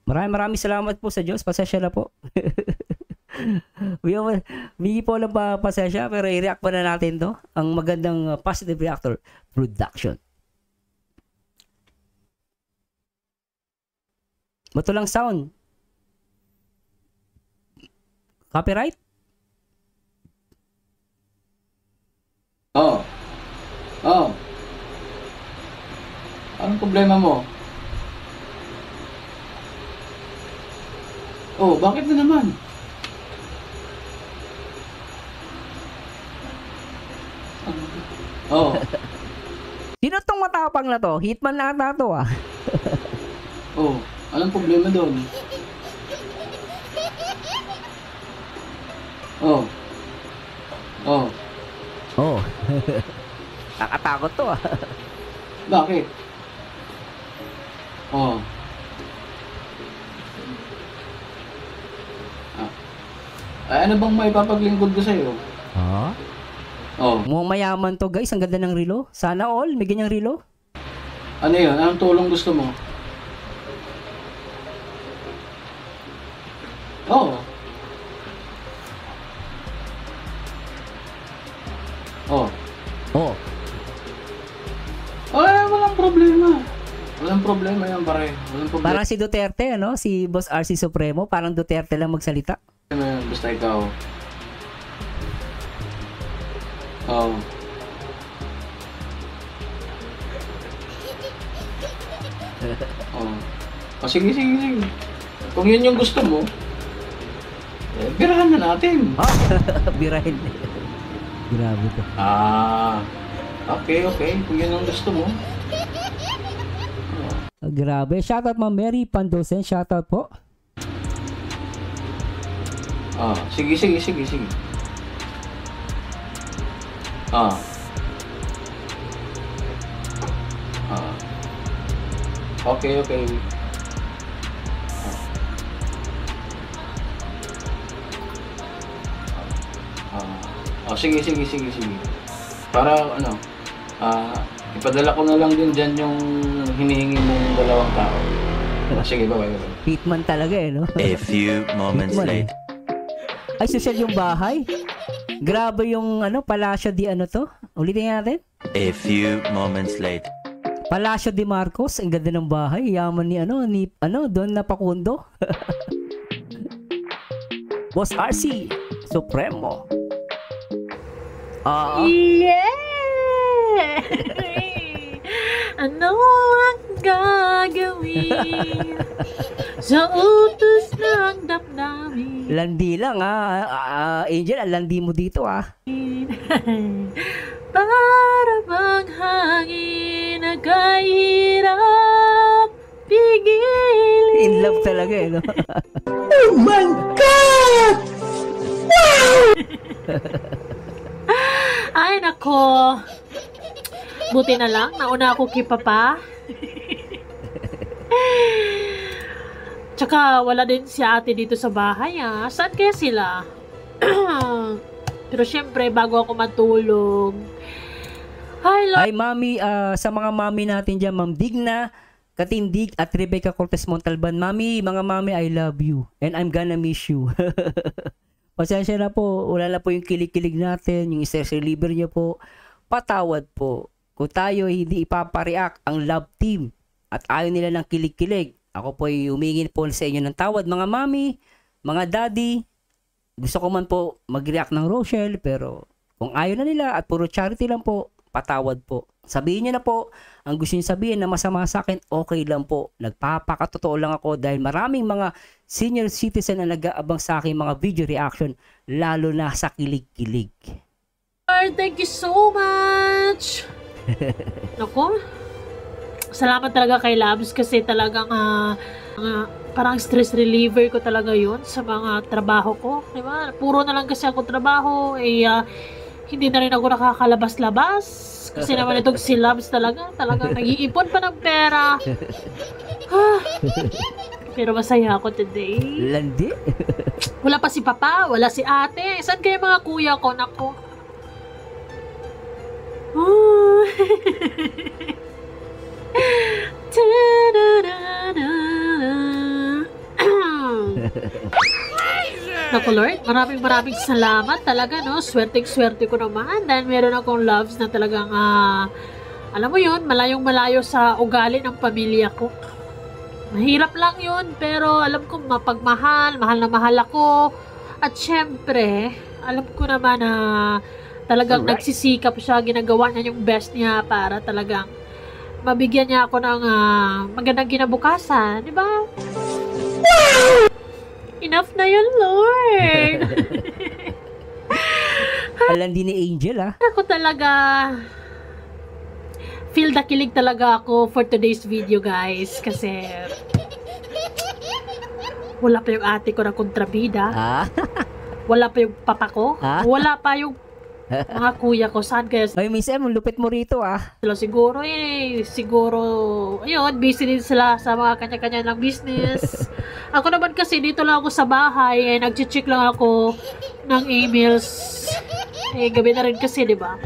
Maraming salamat po sa Diyos. Pasensya na po. Bigi po lang pa pasensya, pero i-react pa na natin to. Ang magandang positive reactor production. Bato lang sound. Copyright? Oh. Oh. Anong problema mo? Oh, bakit na naman? Oh. Sino tong matapang na to? Hitman na ata to ah. Oh, anong problema doon? Oh. Oh. Oh. Nakatakot to ah. Bakit? Oh. Ay, ano bang may papaglingkod ko sa'yo? Ha? Oh. Mukhang mayaman to guys. Ang ganda ng relo. Sana all. May ganyang relo. Ano yun? Anong tulong gusto mo? Oh. Oh. Oh. Ay, walang problema. Walang problema yan, pare. Walang problema. Parang si Duterte, ano? Si Boss RC Supremo. Parang Duterte lang magsalita. Basta ikaw. Oh. Oh. Oh, sige. Kung yun yung gusto mo, birahan na natin. Ah, birahin. Grabe to. Okay. Kung yun ang gusto mo. Grabe. Shoutout Ma'am Mary Pandosen. Shoutout po. Sige. Okay. Sige. Para ano, ipadala ko na lang din dyan yung hinihingi mong dalawang tao. Sige, bye. Hitman talaga eh, no? A few moments Hitman, later. Ay, social yung bahay. Grabe yung ano, Palacio di ano to. Ulitin natin. A few moments later. Palacio de Marcos, ang ganda ng bahay. Yaman ni Don Napakundo. Boss RC Supremo. Yeah! Ano ang gagawin sa utos ng damdamin? Landi lang Angel, landi mo dito Para bang hangin na kahirap pigilin. In love talaga eh, no? Oh my God! Wow! Ay, nako. Buti na lang, nauna ako kay Papa. Tsaka wala din si ate dito sa bahay Saan kaya sila? Pero syempre, bago ako matulog. Hi, Mami. Sa mga mami natin dyan, Ma'am Digna, Katindig, at Rebecca Cortez Montalban. Mami, mga mami, I love you. And I'm gonna miss you. Pasensya na po. Wala na po yung kilig-kilig natin. Yung stress reliever niyo po. Patawad po. Kung tayo hindi ipapareact ang love team at ayaw nila ng kilig-kilig, ako po ay humingin po sa inyo ng tawad. Mga mami, mga daddy, gusto ko man po mag-react ng Rochelle, pero kung ayaw na nila at puro charity lang po, patawad po. Sabihin niyo na po, ang gusto niyo sabihin na masama sa akin, okay lang po. Nagpapakatotoo lang ako dahil maraming mga senior citizen na nag-aabang sa akin mga video reaction, lalo na sa kilig-kilig. Thank you so much! Naku, salamat talaga kay Labs kasi talagang parang stress reliever ko talaga yun sa mga trabaho ko. Diba? Puro na lang kasi ako trabaho, hindi na rin ako nakakalabas-labas. Kasi naman itong si Labs talagang nag-iipon pa ng pera. Pero masaya ako today. Landi? Wala pa si Papa, wala si Ate. Saan kaya mga kuya ko? Naku. Naku Lord, maraming salamat talaga, no? Swerte ko naman dahil meron akong loves na talagang, alam mo yun, malayong malayo sa ugali ng pamilya ko. Mahirap lang yun, pero alam ko mapagmahal, mahal na mahal ako. At syempre, alam ko naman na talagang nagsisikap siya, ginagawa niya yung best niya para talagang mabigyan niya ako ng magandang kinabukasan, di ba? Enough na yun, Lord! Alam din ni Angel, Ako talaga, feel the kilig talaga ako for today's video, guys. Kasi, wala pa yung ate ko na kontrabida. Wala pa yung papa ko. Wala pa yung mga kuya ko. Saan kaya Ay, Miss M, lupit mo rito, sila siguro ayun, busy din sila sa mga kanya-kanya ng business. Ako naman kasi dito lang ako sa bahay, nag-check lang ako ng emails. Gabi na rin kasi, di ba?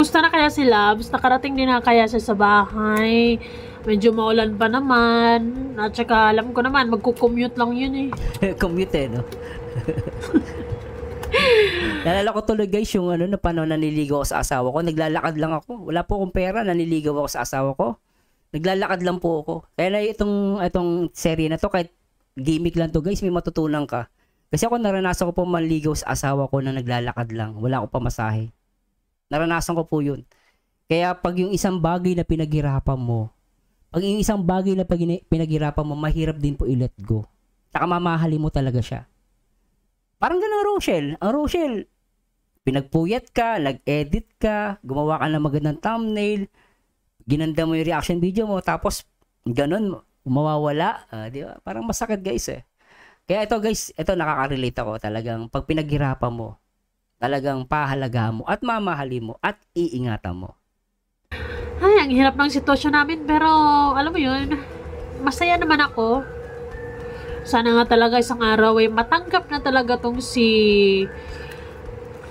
Gusto na kaya si Labs? Nakarating din na kaya siya sa bahay? Medyo maulan pa naman. At saka alam ko naman, magkukommute lang yun Commute no? Nalala ko tuloy guys yung na panahon naniligaw ako sa asawa ko. Naglalakad lang ako. Wala po akong pera, naniligaw ako sa asawa ko. Naglalakad lang po ako. Kaya na itong serye na to, kahit gimmick lang to guys, may matutunan ka. Kasi ako naranasan ko po manligaw sa asawa ko na naglalakad lang. Wala akong pamasahe. Naranasan ko po yun. Kaya pag yung isang bagay na pinaghirapan mo, mahirap din po i-let go. Saka mamahalin mo talaga siya. Parang ganun ang Rochelle. Pinagpuyat ka, nag-edit ka, gumawa ka ng magandang thumbnail, ginanda mo yung reaction video mo, tapos ganun, mawawala. Di ba? Parang masakit guys Kaya ito guys, nakaka-relate ako talagang pag pinaghirapan mo, talagang pahalagahan mo at mamahalin mo at iingatan mo. Ay, ang hirap ng sitwasyon namin, pero alam mo yun, masaya naman ako. Sana nga talaga isang araw matanggap na talaga tong si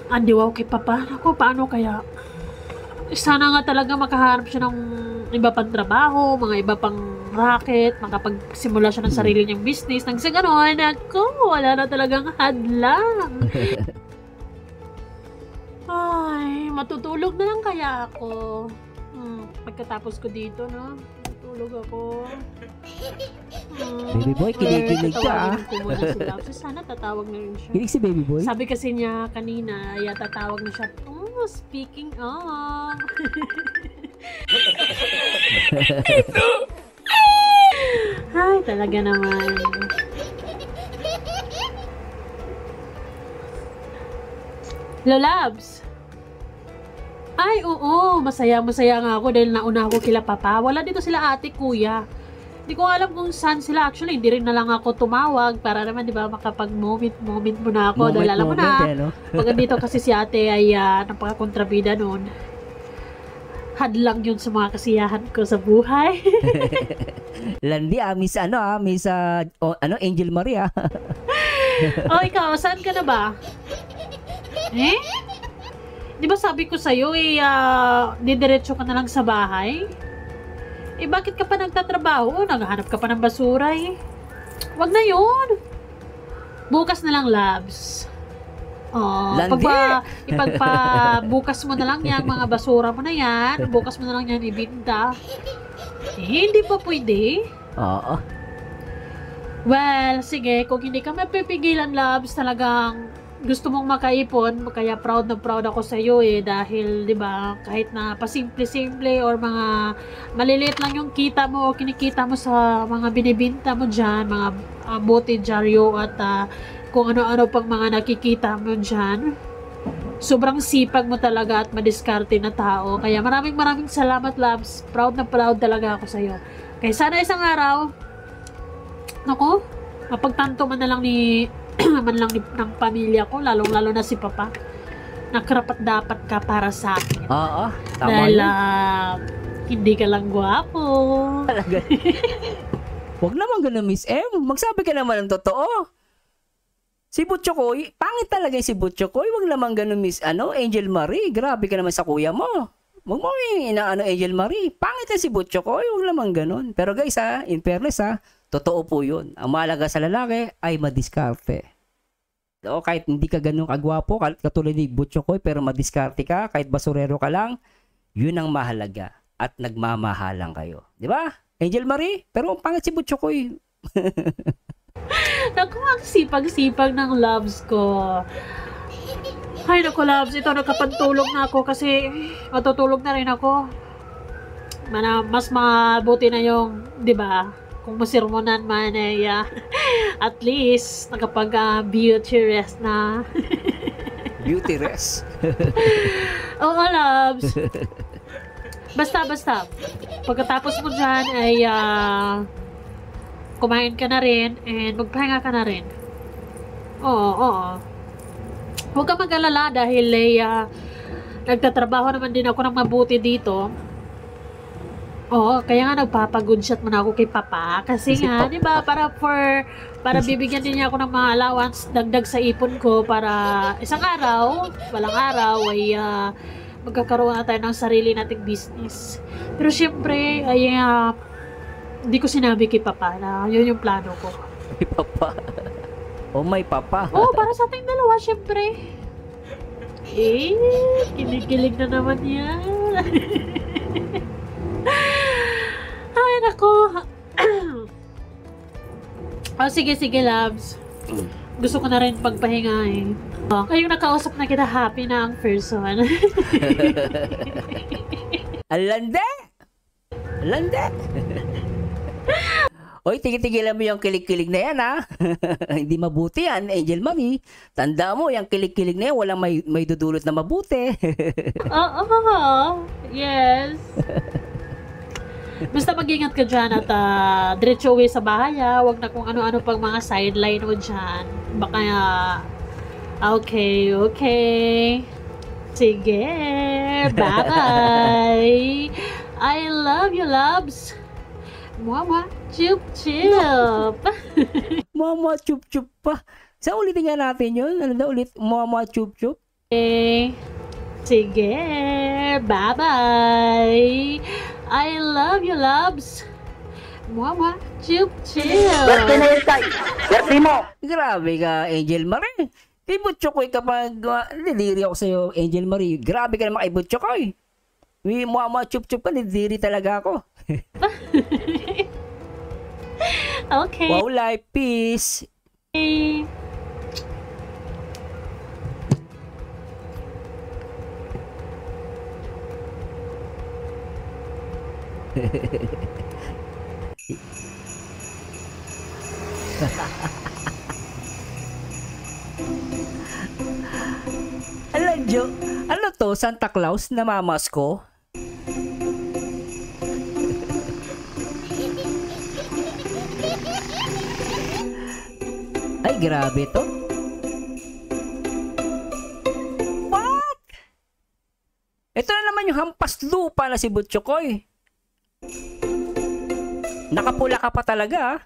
Andy Wow kay Papa. Ako, paano kaya? Sana nga talaga makahanap siya ng iba pang trabaho, mga iba pang racket, makapagsimula siya ng sarili niyang business. Nang sa gano'n, ako, wala na talagang hadlang. Ay, matutulog na lang kaya ako. Pagkatapos ko dito, no? Matulog ako. Baby boy, kinikilig ka Tawagin ko muna si Labs. Sana tatawag na rin siya. Kinig si baby boy? Sabi kasi niya kanina, tatawag na siya. Oh, speaking of. Ay, talaga naman. Labs. Ay, oo. Masaya nga ako dahil nauna ako kila Papa. Wala dito sila ate, kuya. Hindi ko alam kung saan sila. Actually, hindi rin na lang ako tumawag para naman, di ba, makapag-moment muna ako. Dahil alam mo na, pag dito kasi si ate ay napaka-kontrabida noon. Hadlang yun sa mga kasiyahan ko sa buhay. Landi Miss Angel Maria. Ikaw, saan ka na ba? Di ba sabi ko sa'yo, didiretso ka na lang sa bahay? Bakit ka pa nagtatrabaho? Naghahanap ka pa ng basura Wag na yun. Bukas na lang, Labs. Bukas mo na lang yan, mga basura mo na yan. Bukas mo na lang yan ibinta. Hindi pa pwede. Oo. Well, sige, kung hindi ka mapipigilan, Labs, talagang gusto mong makaipon, kaya proud na proud ako sa iyo dahil 'di ba, kahit na pasimple-simple or mga maliliit lang yung kita mo o kinikita mo sa mga binibenta mo diyan, mga bote, dyaryo at kung ano-ano pang mga nakikita mo diyan. Sobrang sipag mo talaga at madiskarte na tao. Kaya maraming salamat, Labs. Proud na proud talaga ako sa iyo. Kaya sana isang araw, nako, mapagtanto man na lang ng pamilya ko, lalong-lalo na si Papa, na karapat dapat ka para sa akin. Oo, tama dahil yun. Hindi ka lang gwapo. Huwag naman ganun, Miss M. Magsabi ka naman ng totoo. Si Butchokoy, pangit talaga yung si Butchokoy. Wag naman ganun, Miss, Angel Marie. Grabe ka naman sa kuya mo. Wag mo Angel Marie. Pangit na si Butchokoy. Wag naman ganun. Pero guys, in fairness, totoo po yun. Ang mahalaga sa lalaki ay madiskarte. O, kahit hindi ka ganun kagwapo, katulad ni Butchokoy, pero madiskarte ka, kahit basurero ka lang, yun ang mahalaga. At nagmamahalan kayo. Di ba? Angel Marie? Pero pangit si Butchokoy. Naku, ang sipag-sipag ng loves ko. Ay, naku, loves. Ito, nakapantulog na ako kasi matutulog na rin ako. Mas mabuti na yung, di ba? Kung masirmonan man ay at least nakapag beauty rest na. Beauty rest? Oo, loves. Basta. Pagkatapos mo dyan ay kumain ka na rin and magpahinga ka na rin. Oo. Huwag ka mag-alala dahil nagtatrabaho naman din ako ng mabuti dito. Oo, kaya nga nagpapagood shot muna ako kay Papa. Kasi nga, di ba, para bibigyan din niya ako ng mga allowance, dagdag sa ipon ko para isang araw, walang araw, ay magkakaroon na tayo ng sarili nating business. Pero syempre, ay hindi ko sinabi kay Papa na yun yung plano ko. May Papa? Oh, may Papa. Oo, para sa ating dalawa, syempre. Kilig-kilig na naman yan. Ay, nako. Sige, loves. Gusto ko na rin pagpahinga eh. Kayong nakausap na kita, happy na ang person. Alande! Oy, tigilan mo yung kilig-kilig na yan, ha? Hindi mabuti yan, Angel Marie. Tanda mo, yung kilig-kilig na yan, walang may dudulot na mabuti. Oo, yes. Basta mag-ingat ka dyan at diretso uwi sa bahay, ha? Huwag na kung ano-ano pang mga sideline mo dyan. Baka, okay. Sige, bye-bye. I love you, loves. Mama, chup-chup. Mama, chup-chup pa. Sa ulitin nga natin yun. Ano na ulit? Mama, chup-chup. Okay. Sige, bye-bye. I love you, loves. Mama, chup-chup. Berti mo. Grabe ka, Angel Marie. Kay Butchokoy kapag niliri ako sa'yo, Angel Marie. Grabe ka naman kay Butchokoy. Mama, chup-chup ka, niliri talaga ako. Okay. Wow, life, peace. Ano to? Santa Claus na mamas ko? Ay, grabe to. What? Ito na naman yung hampas lupa na si Butchokoy. Nakapula ka pa talaga,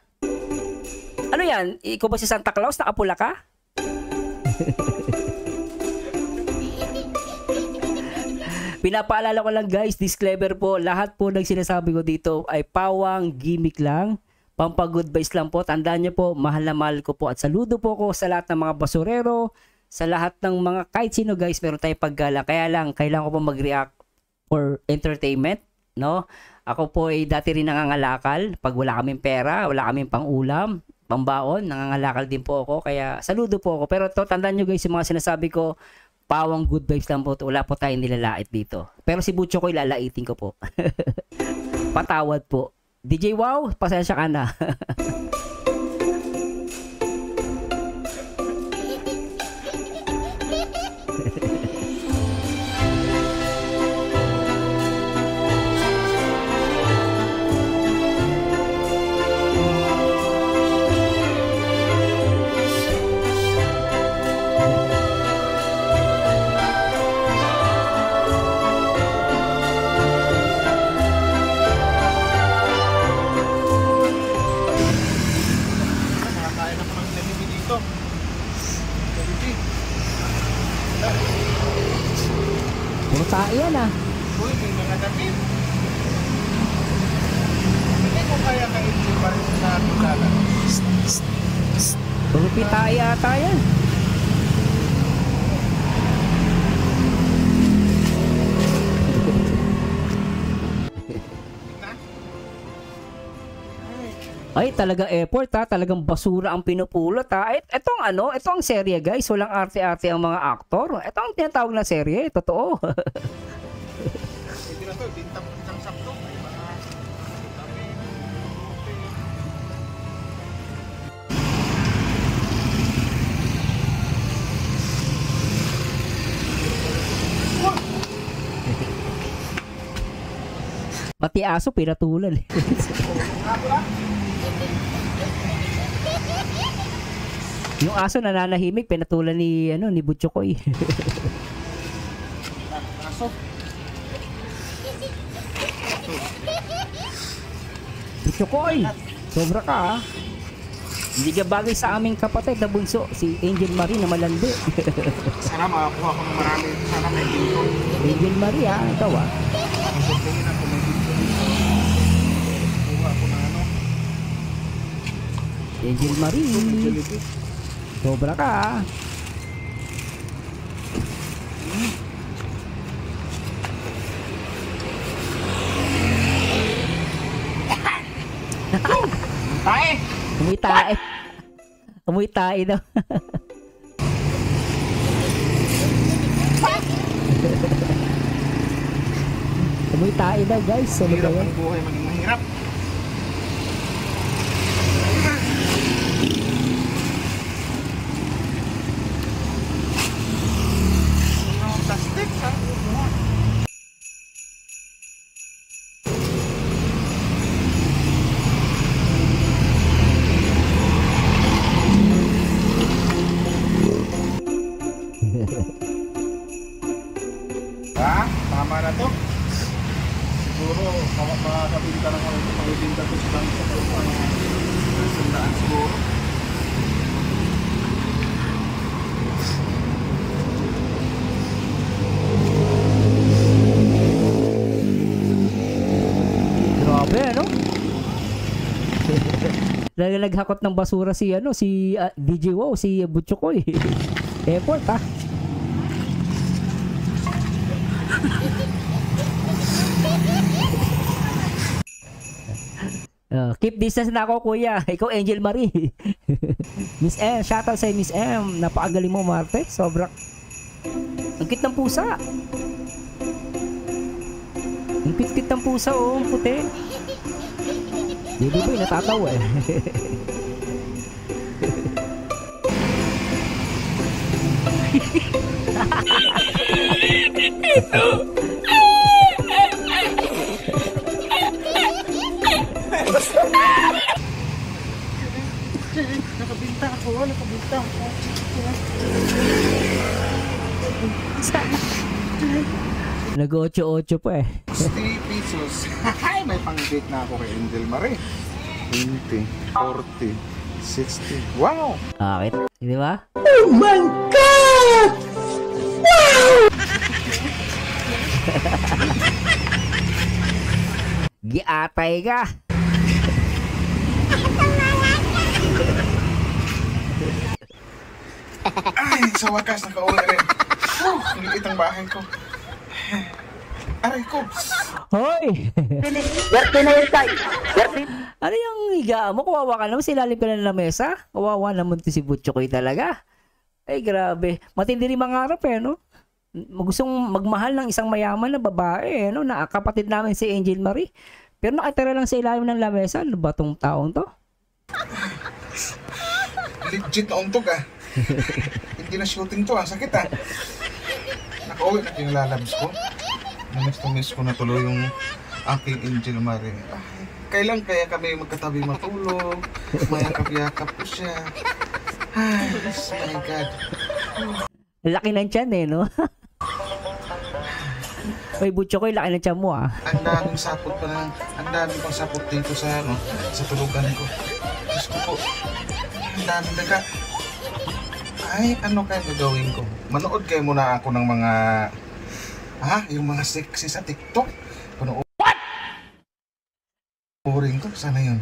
Ano yan? Ikaw ba si Santa Claus? Nakapula ka? Pinapaalala ko lang guys, disclaimer po, lahat po ng sinasabi ko dito ay pawang gimmick lang. Pampagood vibes lang po. Tandaan niyo po, mahal na mahal ko po at saludo po ko sa lahat ng mga basurero, sa lahat ng mga kahit sino guys, meron tayong paggala. Kaya lang, kailangan ko po mag-react for entertainment, no? Ako po ay dati rin nangangalakal. Pag wala kaming pera, wala kaming pang-ulam, pambaon, nangangalakal din po ako. Kaya saludo po ako. Pero to, tandaan nyo guys, yung mga sinasabi ko, pawang good vibes lang po. Wala po tayong nilalait dito. Pero si Butcho ko ilalaitin ko po. Patawad po. DJ Wow, pasensya ka na. Puro tae yan ah. Uy, may mga damit. Hindi ko kaya ka-enjoy pa rin sa kilala. Puro tae ata yan. Ay, talagang effort ha. Talagang basura ang pinupulot ha. Ito ang serye guys. Walang arte-arte ang mga aktor. Ito ang tinatawag na serye. Totoo. Hindi na to, bintang sakto. May mga Pati aso pinatulan. Yung aso nananahimik, pinatulan ni Butchokoy. aso. Butchokoy, sobra ka ha. Hindi ka bagay sa aming kapatid na bunso, si Angel Marie na malandi. Sana makakuha ko ng marami. Sana may ginto. Angel Marie ha, ikaw ha. Ang sabihin ako may ginto. Kuha ako ng ano. Angel Marie, sobra ka ha. Tae! Umuwi tae. Umuwi tae daw. Umuwi tae daw guys. Ano ba Hirap yan? ang buhay, maging mahirap. Plastic ha? Tama na to. Siguro, makakabinta na ako ito. Makabinta to sa bangko. Sandaan siguro. Grabe ano? Naghakot ng basura si DJ Wow, si Butchokoy. Effort ha. Keep distance na ako kuya. Ikaw Angel Marie. Miss M, shoutout sa Miss M. Napakagaling mo Marte. Sobrang ang cute ng pusa. Ang cute ng pusa oh, ang puti. Hindi ba natatawa eh. Nakabinta ako. Nakabinta ako. Nag-8-8 pa eh. 60 pesos. Ay, may pang-date na ako kay Angel Marie. 20, 40, 60. Wow! Bakit? Di ba? Oh my God! Giatay ka. Ay, sa wakas nakauwi rin. Ang liit ang bahay ko. Aray ko. Hoy! Swerte na yun, Tay. Swerte. Ano yung higa mo? Kawawa ka naman. Silalim ka na ng lamesa. Kawawa naman to si Butchokoy talaga. Ay, grabe. Matindi rin mangarap eh, no? Gustong magmahal ng isang mayaman na babae, no? Na kapatid namin si Angel Marie. Pero nakatira lang sa ilalim ng lamesa. Ano ba tong taong to? Legit na untog ah. Hindi na shooting to ah. Sakit ah. Nakauwi na kinalalabs ko. Namiss ko na tuloy yung aking Angel Marie. Ay, kailan kaya kami magkatabi matulog? Mayakap-yakap ko siya. Ay, oh my God. Laki ng tiyan eh, no? Uy, Butchokoy, laki ng tiyan mo ah. Ang daming sapot pa na. Ang daming pang sapot dito sa tulugan ko. Diyos ko po. Ang daming daga. Ay, ano kaya gagawin ko? Manood kayo muna ako ng mga Ha? Yung mga sexy sa TikTok? Boring to. Sana yun.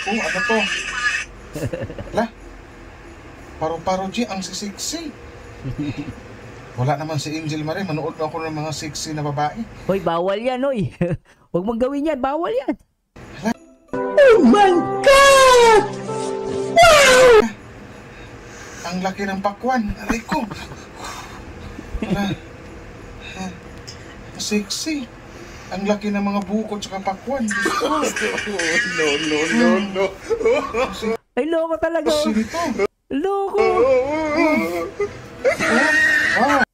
Ano to? La? Paro-paro G, ang sexy. Wala naman si Angel Marie. Manood na ako ng mga sexy na babae. Hoy, bawal yan, hoy. Huwag mong gawin yan, bawal yan. Oh my God! Ang laki ng pakwan. Aray ko. Wala. Sexy. Ang laki ng mga buko at pakwan. No. Ay, loko talaga. Sino to? Loko.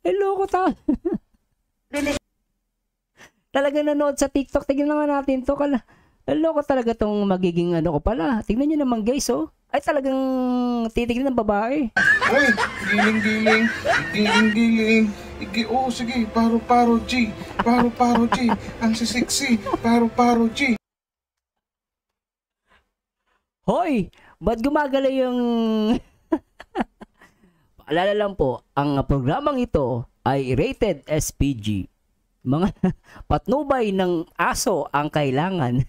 Ay, loko talaga nanood sa TikTok. Tignan nga natin to. Loko talaga tong magiging ano ko pala. Tignan nyo naman guys, oh. Ay, talagang titignan ng babae. Ay, giling. Oh, sige, paro-paro G. Paro-paro G. Ang sexy. Paro-paro G. Hoy, ba't gumagala yung... Paalala lang po, ang programang ito ay rated SPG. Mga patnubay ng aso ang kailangan.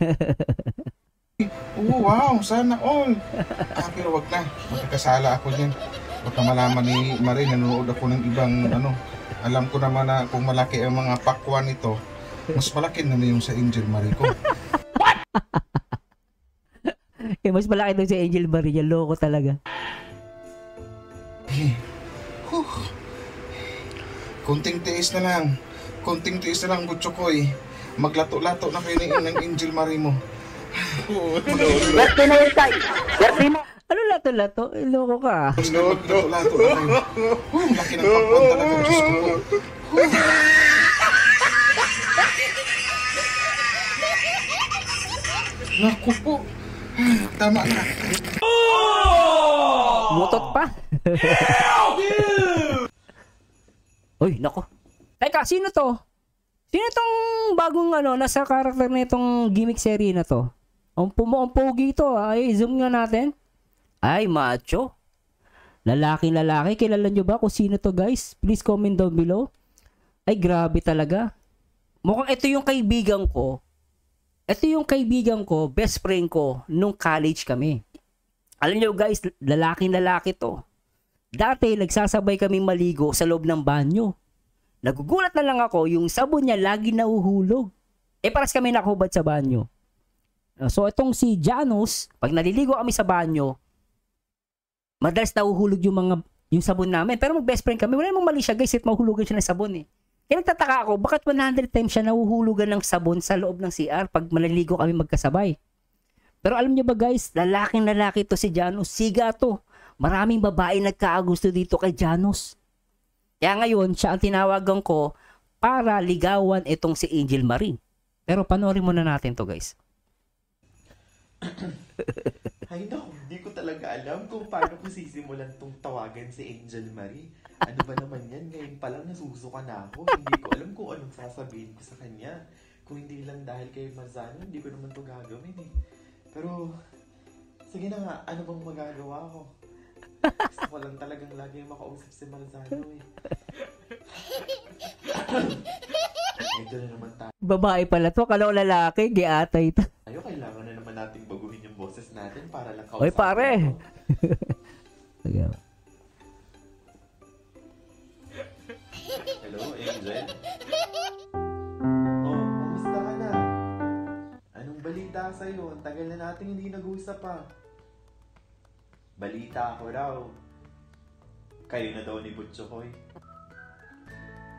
Oh, wow, sana all. Pero wag na. Magkakasala ako niyan. Baka malaman ni Marie, nanonood ako ng ibang ano. Alam ko naman na kung malaki ang mga pakwan nito, mas malaki naman yung sa Angel Marie ko. Mas malaki doon si Angel Marie. Loko talaga. Kunting tiis na lang. Butchokoy. Maglato-lato na kayo ng Angel Marie mo. Swerte na yun tayo. Swerte mo. Ano lato-lato? Loko ka. Maglato-lato na kayo. Laki ng pakwan talaga. Diyos ko po. Naku po. Tama na. Mutot pa. Uy, nako. Teka, sino to? Sino tong bagong ano, nasa karakter na itong gimmick series na to? Ang pogi to. Ay, zoom nga natin. Ay, macho. Lalaki. Kilala nyo ba kung sino to, guys? Please comment down below. Ay, grabe talaga. Mukhang ito yung kaibigan ko. Best friend ko, nung college kami. Alam nyo guys, lalaki to. Dati, nagsasabay kami maligo sa loob ng banyo. Nagugulat na lang ako, yung sabon niya lagi nauhulog. Paras kami nakahubad sa banyo. So, itong si Janus, pag naliligo kami sa banyo, madalas nauhulog yung sabon namin. Pero mag-best friend kami, wala namang mali siya guys, at mahulugan siya ng sabon eh. Kaya nagtataka ako, bakit 100 times siya nahuhulugan ng sabon sa loob ng CR pag maliligo kami magkasabay? Pero alam niyo ba guys, lalaki to si Janus. Siga to. Maraming babae nagkaagusto dito kay Janus. Kaya ngayon, siya ang tinawagan ko para ligawan itong si Angel Marie. Pero panoorin muna natin to guys. Ay naku, hindi ko talaga alam kung paano ko sisimulan tong tawagan si Angel Marie. Ano ba naman yan? Ngayon pa lang nasusuka na ako. Hindi ko alam kung anong sasabihin ko sa kanya. Kung hindi lang dahil kay Marzano, hindi ko naman to gagawin eh. Pero, sige na nga, ano bang magagawa ko? Gusto ko lang talagang lagi makausap si Marzano eh. Ito na naman tayo. Babae pala to, kala ko lalaki, giatay ito. Kailangan na naman natin baguhin yung boses natin para lang kausapin. Oy pare! Hello, Angel? Oh, kamusta ka na? Anong balita sa'yo? Ang tagal na natin hindi nag-usap pa. Balita ako raw. Kayo na daw ni Butchokoy.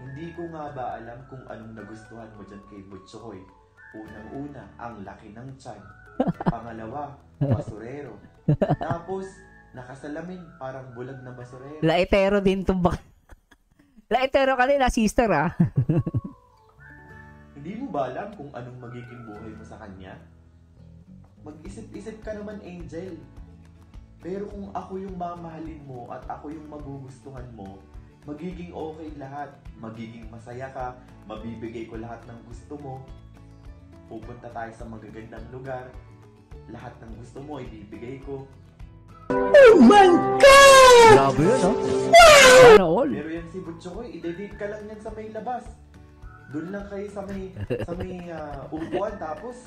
Hindi ko nga ba alam kung anong nagustuhan mo dyan kay Butchokoy. Unang-una, ang laki ng tiyan. Pangalawa, basurero. Tapos, nakasalamin, parang bulag na basurero. Laitero din itong Laitero kanila, sister ah. Hindi mo ba alam kung anong magiging buhay mo sa kanya? Mag-isip-isip ka naman, Angel. Pero kung ako yung mamahalin mo at ako yung magugustuhan mo, magiging okay lahat. Magiging masaya ka, mabibigay ko lahat ng gusto mo. Pupunta tayo sa magagandang lugar. Lahat ng gusto mo, ibibigay ko. Oh my God! Grabe yun, no? Sana all. Pero yan si Butchokoy, i-date ka lang yan sa may labas. Doon lang kayo sa may upuan, tapos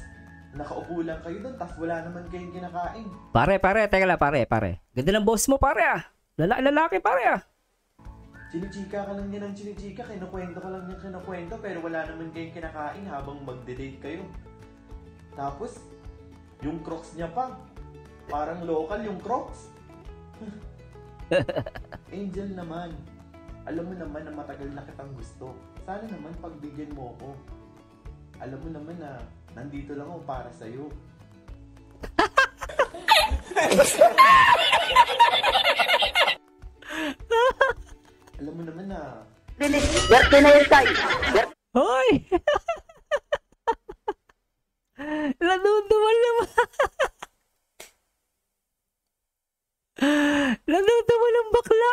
nakaupo lang kayo doon, tapos wala naman kayong kinakain. Pare, teka lang, pare. Ganda ng boss mo, pare, ah. Lalaki, pare, ah. Chinichika ka lang yan ng chinichika, kinukwento ka lang yan kinukwento, pero wala naman kayong kinakain habang magde-date kayo. Tapos, yung Crocs niya pa, parang local yung Crocs. Angel naman, alam mo naman na matagal na kitang gusto. Sana naman pagbigyan mo ako. Alam mo naman na nandito lang ako para sa'yo. Alam mo naman na Swerte na yun, Tay. Hoy! Naduduwal naman. Naduduwal ang bakla.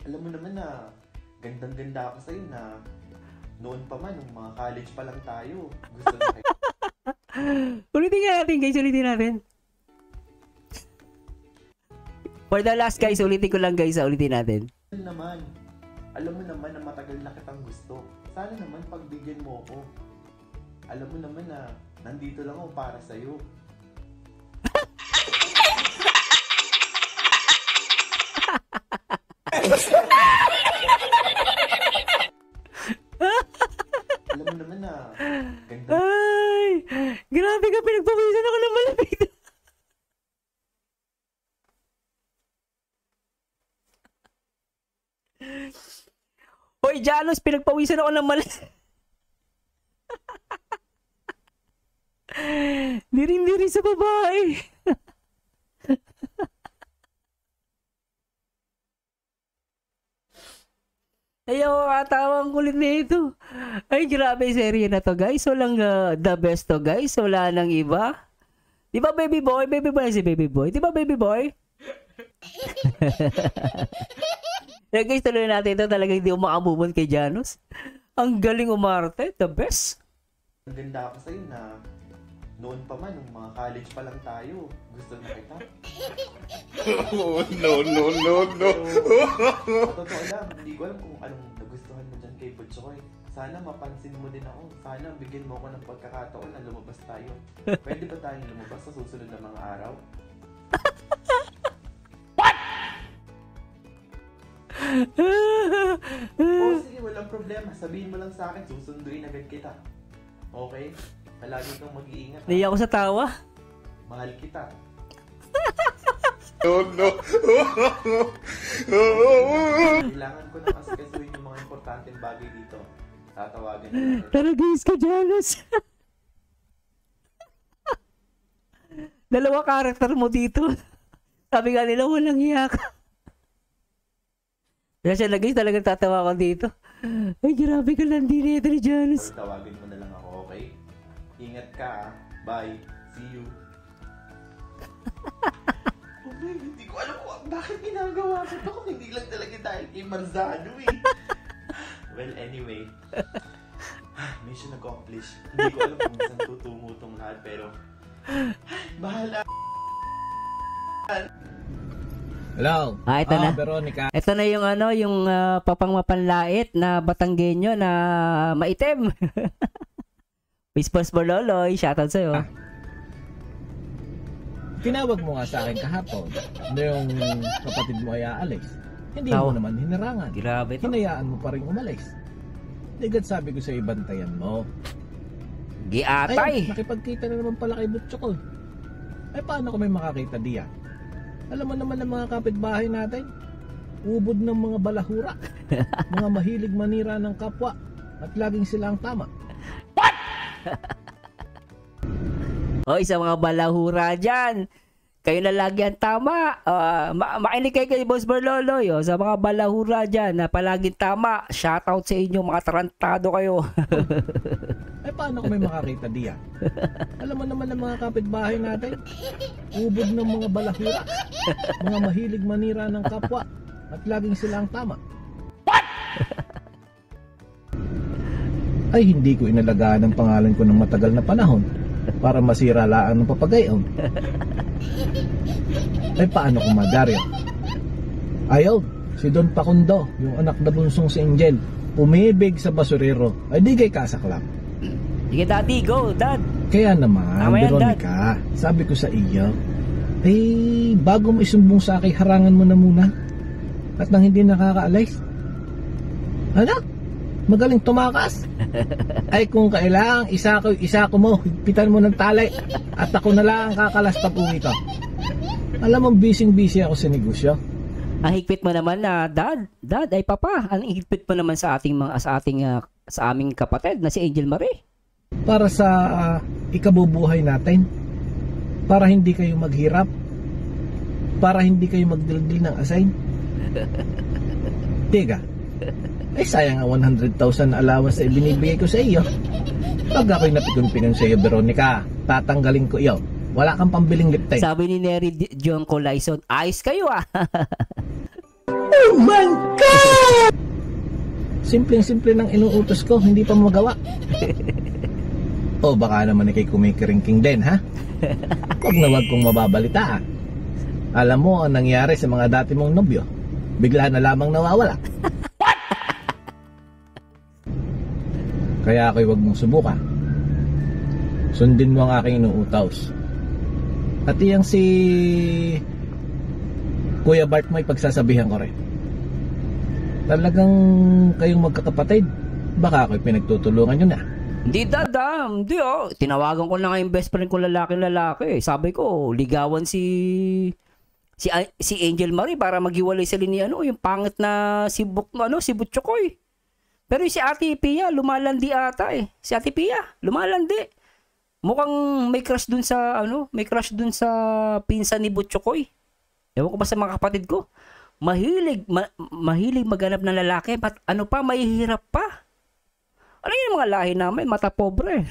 alam mo naman na gandang-ganda ako sa'yo na noon pa man, nung mga college pa lang tayo, gusto na kayo. Ulitin nga natin, guys. Ulitin natin. For the last, guys. Ulitin ko lang, guys. Ulitin natin. Naman, alam mo naman na matagal na kitang gusto. Sana naman pagbigyan mo ako. Alam mo naman na nandito lang ako para sa'yo. Alam mo naman na ganda. Ay! Grabe ka, pinagpawisan ako ng malamig. Hoy, Janos, pinagpawisan ako ng malamig. Diri sa babae. Ayaw, katawang kulit na ito. Ay, grabe, serye na to, guys. Walang the best to, guys. Wala nang iba. Di ba, baby boy? Baby boy si baby boy. Di ba, baby boy? Yeah, guys, tuloy natin ito. Talagang hindi umakamubon kay Janos. Ang galing umarte. The best. Ang ganda ako sa'yo na noon pa man, nung mga college pa lang tayo, gusto na kita. No. Sa totoo lang, hindi ko alam kung anong nagustuhan mo dyan kay Butchokoy. Sana mapansin mo din ako. Sana bigyan mo ako ng pagkakataon na lumabas tayo. Pwede ba tayong lumabas sa susunod na mga araw? O sige, walang problema. Sabihin mo lang sa akin, susunduin agad kita. Okay? Palagi kang mag-iingat. Naiya ako sa tawa. Mahal kita. No. Kailangan ko na asikasuhin yung mga importanteng bagay dito. Tatawagan na lang. Tara, guys, ka Janos. Dalawa karakter mo dito. Sabi nga nila, walang hiya ka. Kaya siya na, guys, talagang tatawa ko dito. Ay, grabe ka lang din ito ni Janos. Tawagin mo na lang ako, okay? Ingat ka, ah. Bye. See you. Oh, babe, hindi ko alam kung bakit ginagawa ko ito kung hindi lang talaga dahil kay Marzano eh. Well, anyway. Mission accomplished. Hindi ko alam kung saan tutungo itong lahat, pero bahala. Hello. Ito na. Veronica. Ito na yung yung papangmapanlait na Batanggenyo na maitim. Whispers Bololoy, shoutout sa'yo. Tinawag mo nga sa akin kahapon na yung kapatid mo ay aalis. Hindi mo naman hinirangan. Grabe to. Hinayaan mo pa rin umalis. Agad sabi ko sa ibantayan mo. Giatay. Ay, nakipagkita na naman pala kay Butchokoy. Ay, paano kami makakita diyan? Alam mo naman ang mga kapitbahay natin, ubod ng mga balahura, mga mahilig manira ng kapwa, at laging sila ang tama. What? Hoy, sa mga balahura dyan, kayo na lagi ang tama. Makinig kayo kay Boss Berloloy. Sa mga balahura dyan na palaging tama, shoutout sa inyo, mga tarantado kayo. Ay, paano kami makakita diyan? Alam mo naman ang mga kapitbahay natin, ubod ng mga balahura, mga mahilig manira ng kapwa, at laging sila ang tama. What? ay hindi ko inalagaan ang pangalan ko ng matagal na panahon para masira laan ng papagayon. Ay paano kung Madaryo? Ayaw, si Don Pakundo, yung anak na bunsong si Angel, umibig sa basurero, ay di kay kasaklap. Sige, Daddy, go, Dad. Kaya naman, Tama yan, Veronica, sabi ko sa iyo, ay bago mo isumbong sa akin, harangan mo na muna. At nang hindi nakakaalis, ano? Magaling tumakas. Ay kung kailangan, isa ko mo, higpitan mo ng talay, at ako na lang kakalas pag uwi ko. Alam mo, busy ako sa negosyo. Ang higpit mo naman na, Dad, ay Papa, ang higpit mo naman sa aming kapatid na si Angel Marie. Para sa ikabubuhay natin, para hindi kayo maghirap, para hindi kayo magdildil ng assign. Tiga, ay sayang ang 100,000 na allowance na ibinibigay ko sa iyo. Pag ako'y napikon-pikon sa iyo, Veronica, tatanggalin ko iyo. Wala kang pambiling lip tint. Sabi ni Neri John Colaison, ayos kayo ah. Oh my God! Simpleng-simple ng inuutos ko, hindi pa magawa. O baka naman ikay kumikiringking din, ha? Huwag na huwag kong mababalita, ha? Alam mo ang nangyari sa mga dati mong nobyo, bigla na lamang nawawala. Kaya ako'y huwag mong subukan. Sundin mo ang aking inuutos. At iyang si Kuya Bart mo ipagsasabihan ko rin. Talagang kayong magkakapatid, baka ako'y pinagtutulungan nyo na. Hindi, Dad, hindi oh. Tinawagan ko na nga yung best friend ko lalaki. Sabi ko, ligawan si Angel Marie para maghiwalay sila ni yung pangit na si Butchokoy. Pero si Ate Pia, lumalandi ata eh. Si Ate Pia, lumalandi. Mukhang may crush dun sa pinsan ni Butchokoy. Ewan ko ba sa mga kapatid ko. Mahilig maghanap ng lalaki, mahihirap pa. Ano yung mga lahi namin? Mata pobre.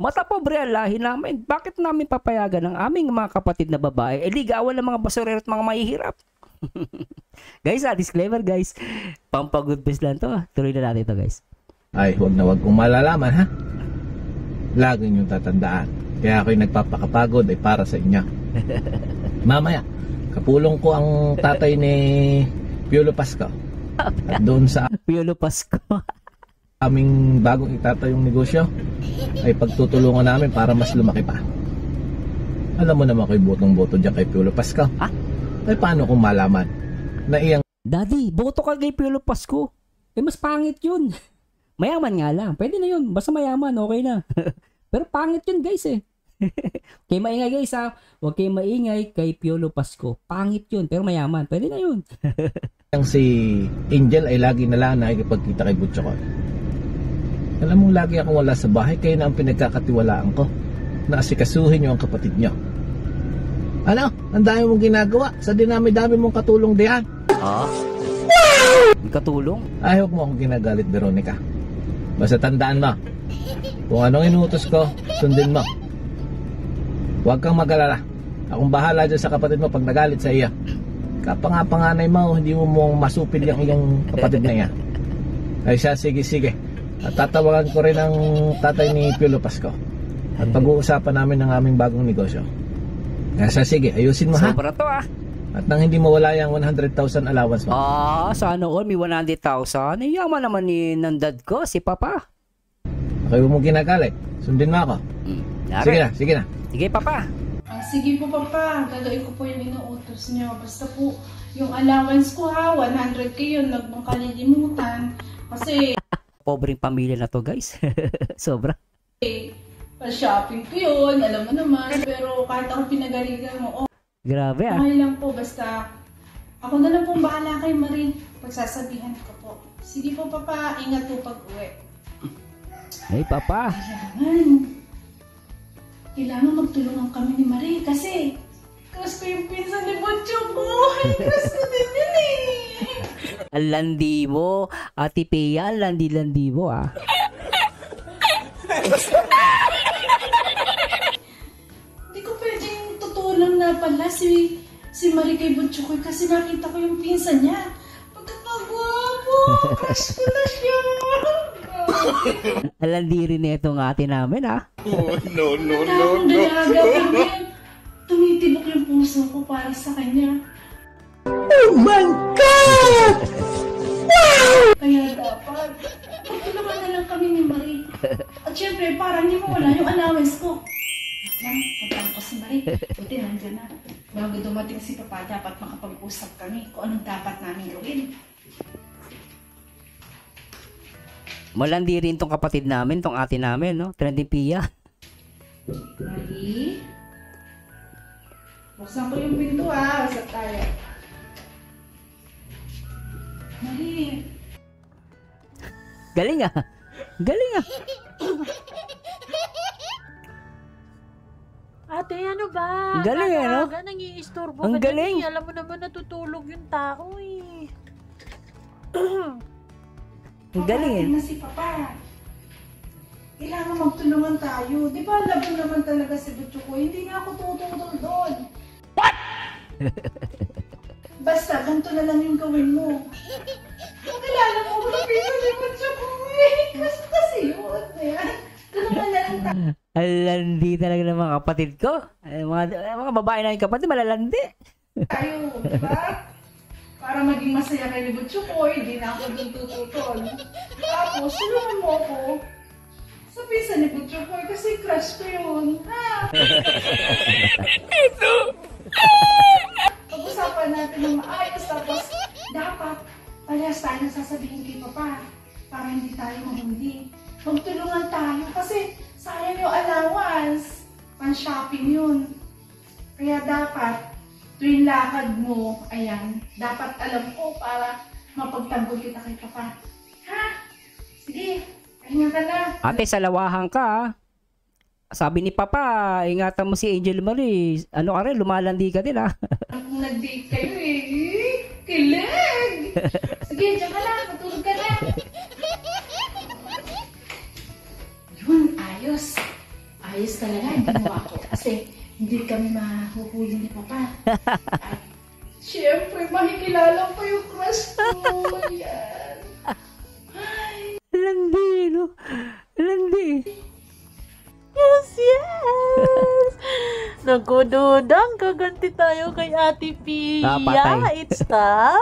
Mata pobre ang lahi namin. Bakit namin papayagan ang aming mga kapatid na babae? Ligawan ng mga basurero at mga mahihirap. Guys, disclaimer guys. Pampagood best lang to. Tuloy na natin ito guys. Ay, huwag na huwag kong malalaman, ha? Lagi niyong tatandaan. Kaya ako'y nagpapakapagod ay para sa inyo. Mamaya, kapulong ko ang tatay ni Piolo Pasco. At doon sa Piolo Pasco. aming bagong itatayong negosyo ay pagtutulungan namin para mas lumaki pa. Alam mo naman ako'y botong-boto dyan kay Piolo Pasco. Ha? Ay paano kung malaman na iyang Daddy, boto ka kay Piolo Pasco. Mas pangit yun. Mayaman nga lang. Pwede na yun. Basta mayaman, okay na. Pero pangit yun guys eh. Kay maingay guys ha. Huwag kayo maingay kay Piolo Pasco. Pangit yun, pero mayaman. Pwede na yun. si Angel ay lagi na lang nakikipagkita kay Butchokoy. Alam mo, lagi akong wala sa bahay, kayo na ang pinagkakatiwalaan ko na asikasuhin niyo ang kapatid niyo. Ano? Ang dami mong ginagawa sa dinami-dami mong katulong diyan. Katulong? Ayaw mo akong ginagalit, Veronica. Basta tandaan mo, kung anong inuutos ko, sundin mo. Huwag kang mag-alala. Akong bahala dyan sa kapatid mo pag nagalit sa iya. Kapangapanganay mo, hindi mo masupil yung iyong kapatid na iya. Ay siya, sige. At tatawagan ko rin ang tatay ni Piolo Pasco. At pag-uusapan namin ng aming bagong negosyo. Kaya siya, sige, ayusin mo ha. Sobra to ah. At nang hindi mawala yung 100,000 allowance mo. Sana all may 100,000. Yaman naman ni nandad ko, si Papa. Okay, huwag mong ginagalit. Sundin mo ako. Sige na. Sige, Papa. Sige po, Papa. Gagawin ko po yung inuutos niyo. Basta po, yung allowance ko ha, 100 kayo, nag mong kalilimutan. Kasi pobreng pamilya na to guys. Sobra. pa-shopping ko yun, alam mo naman. Pero kahit ako pinagalitan mo, grabe ah. okay lang po, basta ako na lang pong bahala kay Marie. Pagsasabihan ko po. Sige po, Papa, ingat po pag-uwi. Hey, Papa. Kailangan magtulungan kami ni Marie kasi crush ko yung pinsan ni Butcho ko. Crush ko din yun eh. Ang landi mo, Ate Pia, ang landi-landi mo ah. Hindi ko pwedeng tutulong na pala si Marie kay Butcho ko kasi nakita ko yung pinsan niya. Pagkakagwapo, crush ko na siya. Alandiri na itong ate namin, ha? Akong dalaga kami. Tumitibok yung puso ko para sa kanya. Oh my God! Wow! Kaya dapat, magtulungan na lang kami ni Marie. At syempre, para hindi mo wala yung allowance ko. Yan, puntahan ko si Marie. Buti nandiyan na. Bago dumating si Papa, dapat makapag-usap kami kung anong dapat namin gawin. Malandi rin tong kapatid namin, tong ate namin, no? Trending Pia. Marie? Buksan ko yung pinto ha, usap tayo. Marie? Galing, ah. Galing, ah. Ate, ano ba? Galing, ano? Aga, nangiistorbo Ang ka galing. dyan eh. Alam mo naman natutulog yung tao eh. Ang galing, eh. Paparating na si Papa. Kailangan magtulungan tayo. Di ba labo naman talaga si Butcho ko? Hindi nga ako tutulog doon. What? Basta, ganito na lang yung gawin mo. Kung kilala mo ko na piso si Butcho ko eh. Kasi yun. Ayan. Tulungan na lang tayo. Alalandi talaga ng mga kapatid ko. Mga babae na yung kapatid, malalandi. Tayo, di ba? Para maging masaya kay Butcho ko, hindi na ako dun tututol. Tapos, tulungan mo ako sa pisa ni Butcho ko kasi crush ko yun. Ha? Pag-usapan natin ng maayos tapos dapat parehas tayo sasabihin kay Papa para hindi tayo mahuli. Magtulungan tayo kasi sayang yung allowance. Pan-shopping yun. Kaya dapat tuwing lakad mo, ayan, dapat alam ko para mapagtanggol kita kay Papa. Ha? Sige, kanya ka na. Ate, salawahan ka, ah. Sabi ni Papa, ingatan mo si Angel Marie. Ano ka rin, lumalandi ka din, ah. Kung nag-date kayo eh, kilig! Sige, dyan ka na, matulog ka na. Yun, ayos. Ayos talaga, hindi mo ako. Kasi hindi kami mahuhuli ni Papa. At syempre, makikilala ko yung crush ko. Yan. Ay. Landi, no? Landi. Yes, yes! Nagududang gaganti tayo kay Ate Pia. Patay. It's time!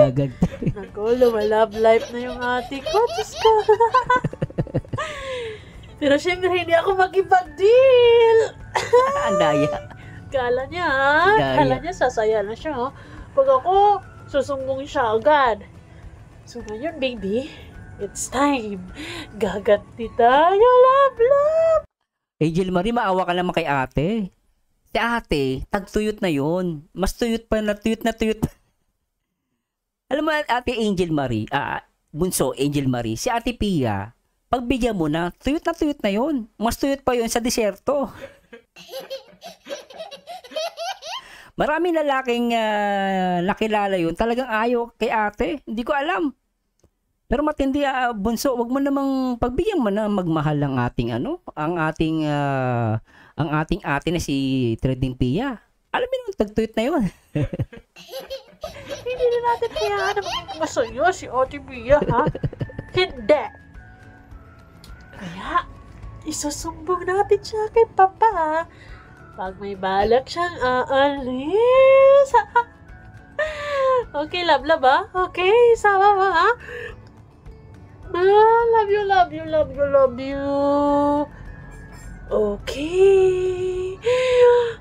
Gaganti. Naku, lumalove life na yung ate ko. Diyos ko. Pero syempre, hindi ako makipag-deal. Ang daya. Kala niya, Daya. kala niya sasaya na siya. Oh. Pag ako, susumbong siya agad. So ngayon, baby, it's time. Gaganti tayo, love. Angel Marie, maawa ka naman kay ate. Si ate, tagtuyot na yon. Mas tuyot pa na tuyot na tuyot. Alam mo, ate Angel Marie, bunso Angel Marie, si ate Pia, pagbigyan mo na tuyot na yon. Mas tuyot pa yon sa disyerto. Maraming lalaking nakilala yun. Talagang ayaw kay ate. Hindi ko alam. Pero matindi, bunso, wag mo namang pagbigyan mo na magmahal ang ating ang ating ate na si Trending Pia. Alam mo naman, tagtuyot na yun. Hindi na natin kayaan na maging masaya si Ate Pia, ha? Hindi. Kaya, isusumbong natin siya kay Papa, ha? Pag may balak siyang aalis. Okay, love, ha? Okay, sama mo, ha? Love you. Okay.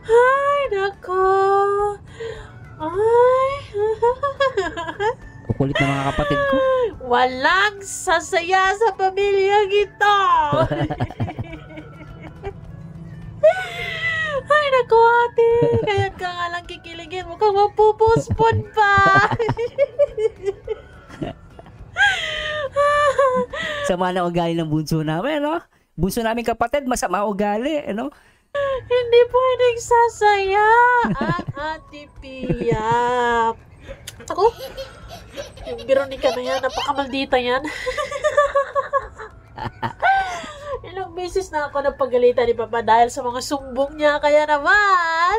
Ay, nako. Ay. Kukulit na mga kapatid ko. Walang sasaya sa pamilyang ito. Ay, naku, ate. Kaya ka nga lang kikiligin mo kung mapupuspon pa. Sama na ugali ng bunso namin, no? Bunso namin kapatid, masama ugali, no? Hindi pwedeng sasaya ang Ate Pia. Ako, yung Veronica na yan, napakamaldita yan. Ilang beses na ako napagalitan ni Papa dahil sa mga sumbong niya, kaya naman.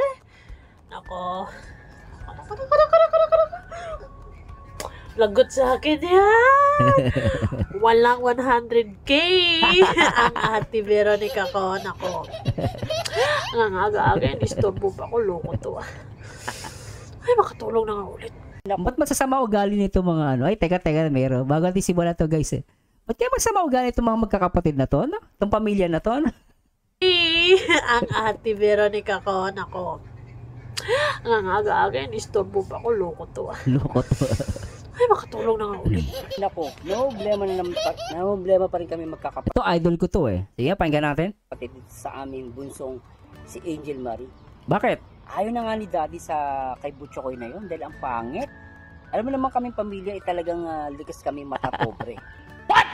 Ako. Lagot sa akin yan. Walang 100k. Ang ate Veronica ko. Nako. Ang aga-aga. Istorbo pa ko. Loko to ah. Ay, makatulong na nga ulit. Ba't masasama ugali nito mga ano? Ay, teka, meron. Bago natin simula to guys eh. Ba't kaya masama ugali itong mga magkakapatid na to? Ano? Itong pamilya na to? Ano? Ang ate Veronica ko. Nako. Ang aga-aga. Istorbo pa ko. Loko to ah. Loko to. Ay, makatulong na nga ulit. Nako, no problema pa rin kami magkakapatid. Ito, idol ko to eh. Sige, pakinggan natin. Kapatid sa aming bunsong si Angel Marie. Bakit? Ayaw na nga ni Daddy sa kay Butchokoy na yun dahil ang pangit. Alam mo naman kaming pamilya talagang likas kami mata pobre. What?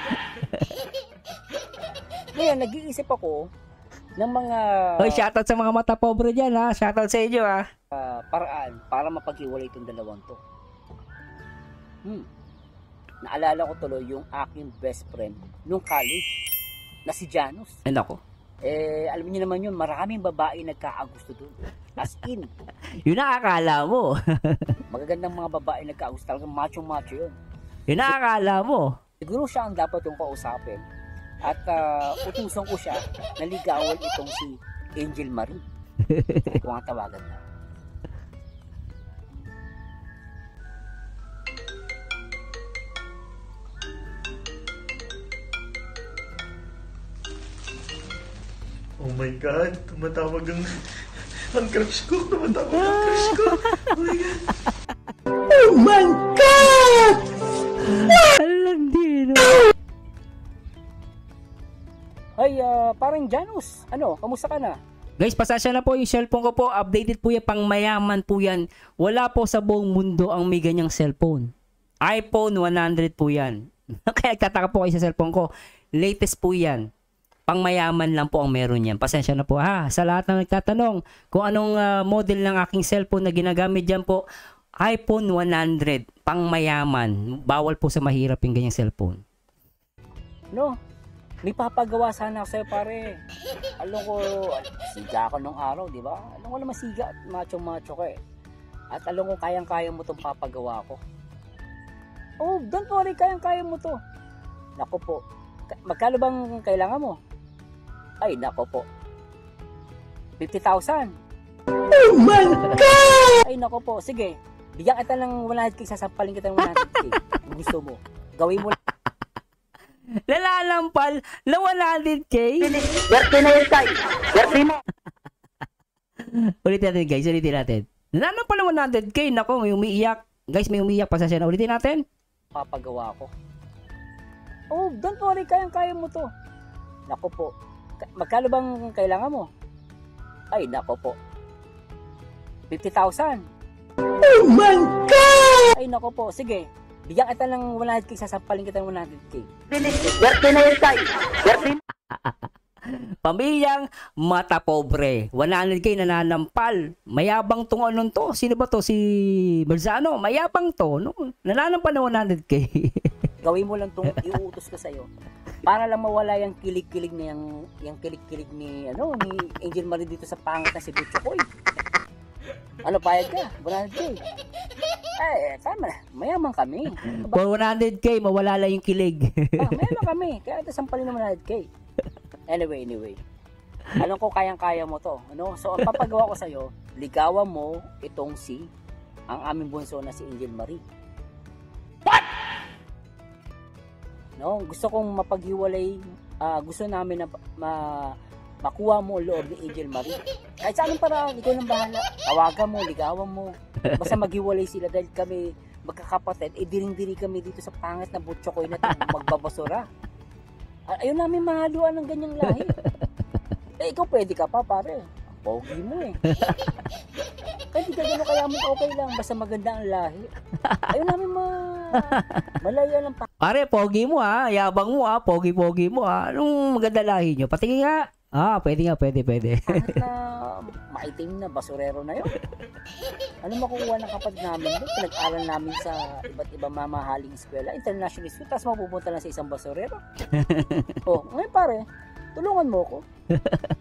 Ngayon, nag-iisip ako ng mga Hoy, shoutout sa mga mata pobre dyan ha. Shoutout sa inyo ha. Paraan para mapaghiwalay itong dalawang to. Naalala ko tuloy yung aking best friend nung college na si Janus. Ay nako. Alam niyo naman yun, maraming babae nagkaagusto doon. As in. Yun ang akala mo. Magagandang mga babae nagkaagusto. Talagang macho-macho yun. Yun ang akala mo. Siguro siya ang dapat yung kausapin. At utusan ko siya na ligawan itong si Angel Marie. Kung ang tawagan na. Oh my God, tumatawag ang crush ko. Tumatawag ang crush ko. Oh my God. Oh my God! Alandino. Ay, parang Janus. Ano, kamusta ka na? Guys, pasasya na po yung cellphone ko po. Updated po yan, pang mayaman po yan. Wala po sa buong mundo ang may ganyang cellphone. iPhone 100 po yan. Kaya nagtataka po kayo sa cellphone ko. Latest po yan. Pang mayaman lang po ang meron yan. Pasensya na po ha. Sa lahat ng nagtatanong kung anong model ng aking cellphone na ginagamit dyan po, iPhone 100. Pang mayaman. Bawal po sa mahirap yung ganyang cellphone. No, may papagawa sana ako sa'yo pare. Alam ko, siga ako nung araw, di ba? Alam ko naman siga at macho-macho ka eh. At alam ko kayang-kaya mo itong papagawa ko. Oh, don't worry, kayang-kaya mo to. Naku po, magkano bang kailangan mo? Ay, nako po. 50,000. Oh my God! Ay, nako po. Sige, bigyan kita ng 100k, sasampalin kita ng 100k. Kung gusto mo. Gawin mo. Lalalampal na 100k? Swerte na yun, Tay. Swerte mo. Ulitin natin guys, ulitin natin. Nananampal na 100k? Nako, may umiiyak. Guys, may umiiyak. Pasasya na. Ulitin natin. Papagawa ko. Oh, don't worry, kayang-kaya mo to. Nako po. Magkano bang kailangan mo? Ay, nako po. 50,000. Oh my God! Ay, nako po. Sige, bigyan kita ng 100k, sasampalin kita ng 100k. Swerte na yun, Tay. Swerte mo. Pamilyang mata pobre. 100k nananampal. Mayabang tong anong to. Sino ba to? Si Berzano. Mayabang to. No? Nananampal na 100k. Gawin mo lang itong iuutos ko sa'yo. Para lang mawala yung kilig-kilig ni yung kilig-kilig ni Angel Marie dito sa pangit na si Butchokoy. Ano, payag ka? 100k. Eh, tama na. Mayaman kami. For 100k, mawala lang yung kilig. Mayaman kami. Kaya ito sampalin ng 100k. Anyway. Alam ko kayang-kaya mo to. Ano? So, ang papagawa ko sa'yo, ligawan mo itong ang aming bunso na si Angel Marie. What? No, gusto kong mapaghiwalay, gusto namin na makuha mo ang loob ni Angel Marie. Kahit sa anong paraan, ikaw nang bahala. Tawagan mo, ligawan mo. Basta maghiwalay sila dahil kami magkakapatid, diring-diri kami dito sa pangit na Butchokoy na ito, magbabasura. Ayaw namin mahaluan ng ganyang lahi. Ikaw pwede ka pa, pare. Pogi mo eh. Kahit di ka gano'n kaya mo, okay lang. Basta maganda ang lahi. Ayaw namin malaya lang pa. Pare, pogi mo ha. Yabang mo ha. Pogi-pogi mo ha. Anong maganda lahi nyo? Patingin nga. Pwede nga. Pwede. Kahit na maitim na basurero na yun. Ano makukuha ng kapatid namin doon? Pinag-aral namin sa iba't ibang mamahaling eskwela, international school, tapos mapupunta lang sa isang basurero. Ngayon pare, tulungan mo ko.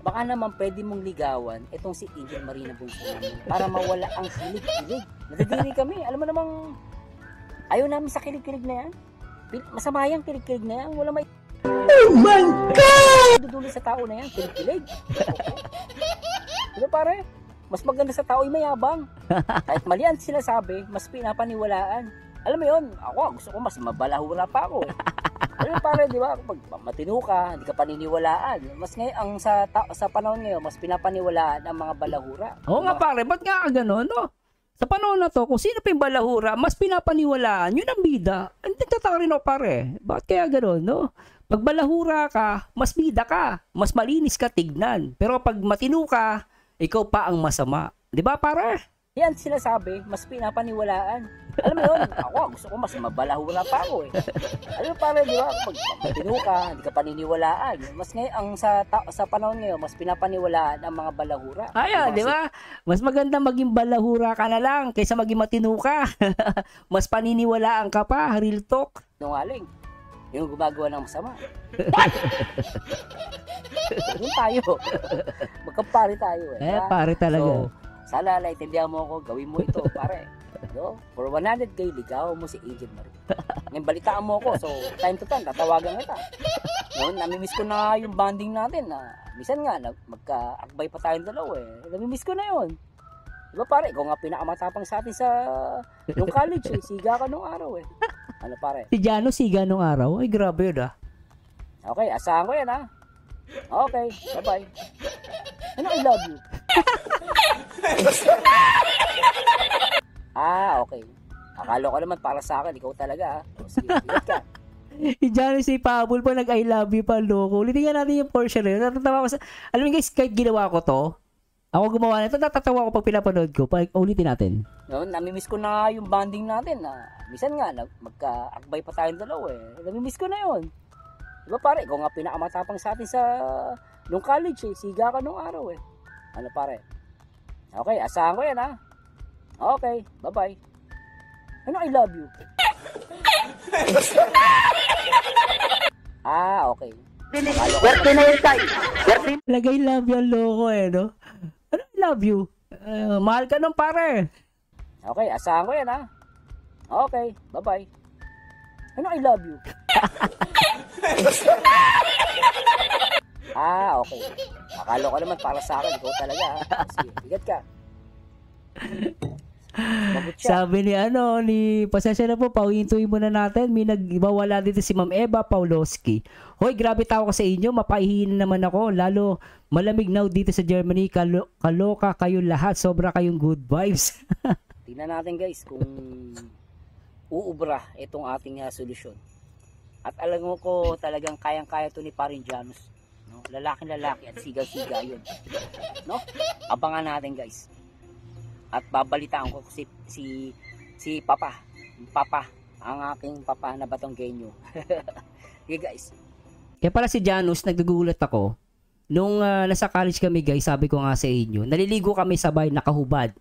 Baka naman pwede mong ligawan itong si Angel Marie na bunso namin para mawala ang kilig-kilig. Nadadiri kami. Alam mo namang Ayaw namin sa kilig-kilig na yan. Masama yan, kilig-kilig na yan. Wala may... Oh my God! Dudulo sa tao na yan, kilig-kilig. Diba pare? Mas maganda sa tao ay mayabang. Kahit mali ang sinasabi, mas pinapaniwalaan. Alam mo yun, ako gusto ko mas mabalahura pa ako. Alam mo pare, di ba? Pag matino ka, hindi ka paniniwalaan. Mas ngayon, sa panahon ngayon, mas pinapaniwalaan ang mga balahura. Oo nga pare, ba't nga gano'n, no? Sa panahon na to, kung sino pa yung balahura, mas pinapaniwalaan, yun ang bida. Ang nagtataka rin ako pare, bakit kaya gano'n, no? Pag balahura ka, mas bida ka, mas malinis ka tignan. Pero pag matino ka, ikaw pa ang masama. Di ba pare? Yan sinasabi, mas pinapaniwalaan. Alam mo yun, ako gusto ko mas mabalahura pa ako eh. Alam mo pare, di ba? Pag matino ka, hindi ka paniniwalaan. Mas ngayon, sa panahon ngayon, mas pinapaniwalaan ang mga balahura. Ayan, di ba? Mas maganda maging balahura ka na lang kaysa maging matino ka. Mas paniniwalaan ka pa, real talk. Nungaling, yung gumagawa ng masama. Yun tayo. Magkampare tayo eh. Pare talaga. So, sana naiintindihan mo ako, gawin mo ito, pare. No? For 100K, ligawan mo si Angel Marie. Ngayon, balitaan mo ako. So, time to time, tatawagan kita. Noon, namimiss ko na yung bonding natin. Minsan nga, magka-akbay pa tayong dalawa eh. Namimiss ko na yun. Diba pare, ikaw nga pinakamatapang sa atin sa yung college eh. Siga ka nung araw eh. Ano pare? Si Jano siga nung araw? Ay, grabe yun Okay, asahan ko yan Okay, bye-bye. Ano, I love you. Okay. Akala ko naman para sa akin, ikaw talaga Sige, bigat ka. Si Johnny si Pabul pa nag-I love you pa, loko. Ulitin nga natin yung portion na yun. Natatawa ko sa... Alam mo guys, kahit ginawa ko to, ako gumawa nito, natatawa ko pag pinapanood ko. Ulitin natin. Noon, namimiss ko na yung bonding natin. Minsan nga, magka-akbay pa tayong dalawa eh. Namimiss ko na yun. Diba pare, ikaw nga pinakamatapang sa atin sa nung college eh. Siga ka nung araw eh. Ano pare? Okay, asahan ko yan Okay, bye-bye. Ano, I love you. Okay. Swerte na yun tayo. Swerte. Lagay love yung loko eh, no? Ano, I love you? Mahal ka nung pare. Okay, asahan ko yan Okay, bye-bye. Ano, I love you. Okay. Akala ko naman para sa akin, ikaw talaga Sige, bigat ka. Sabi ni pasensya na po, pauhintuin muna natin. May nagbawala dito si Ma'am Eva Paulowski. Hoy, grabe tao ko sa inyo, mapaihin naman ako. Lalo, malamig now dito sa Germany. Kaloka kayo lahat, sobra kayong good vibes. Tingnan natin guys kung uubra itong ating solusyon. At alam mo ko talagang kayang-kaya to ni Paring Janus. No? Lalaking-lalaki at sigaw-siga yun. No? Abangan natin guys. At babalitaan ko si Papa. Ang aking Papa na Batonggenyo. Okay guys. Kaya pala si Janus, nagdugulat ako. Nung nasa college kami guys, sabi ko nga sa inyo, naliligo kami sabay, nakahubad.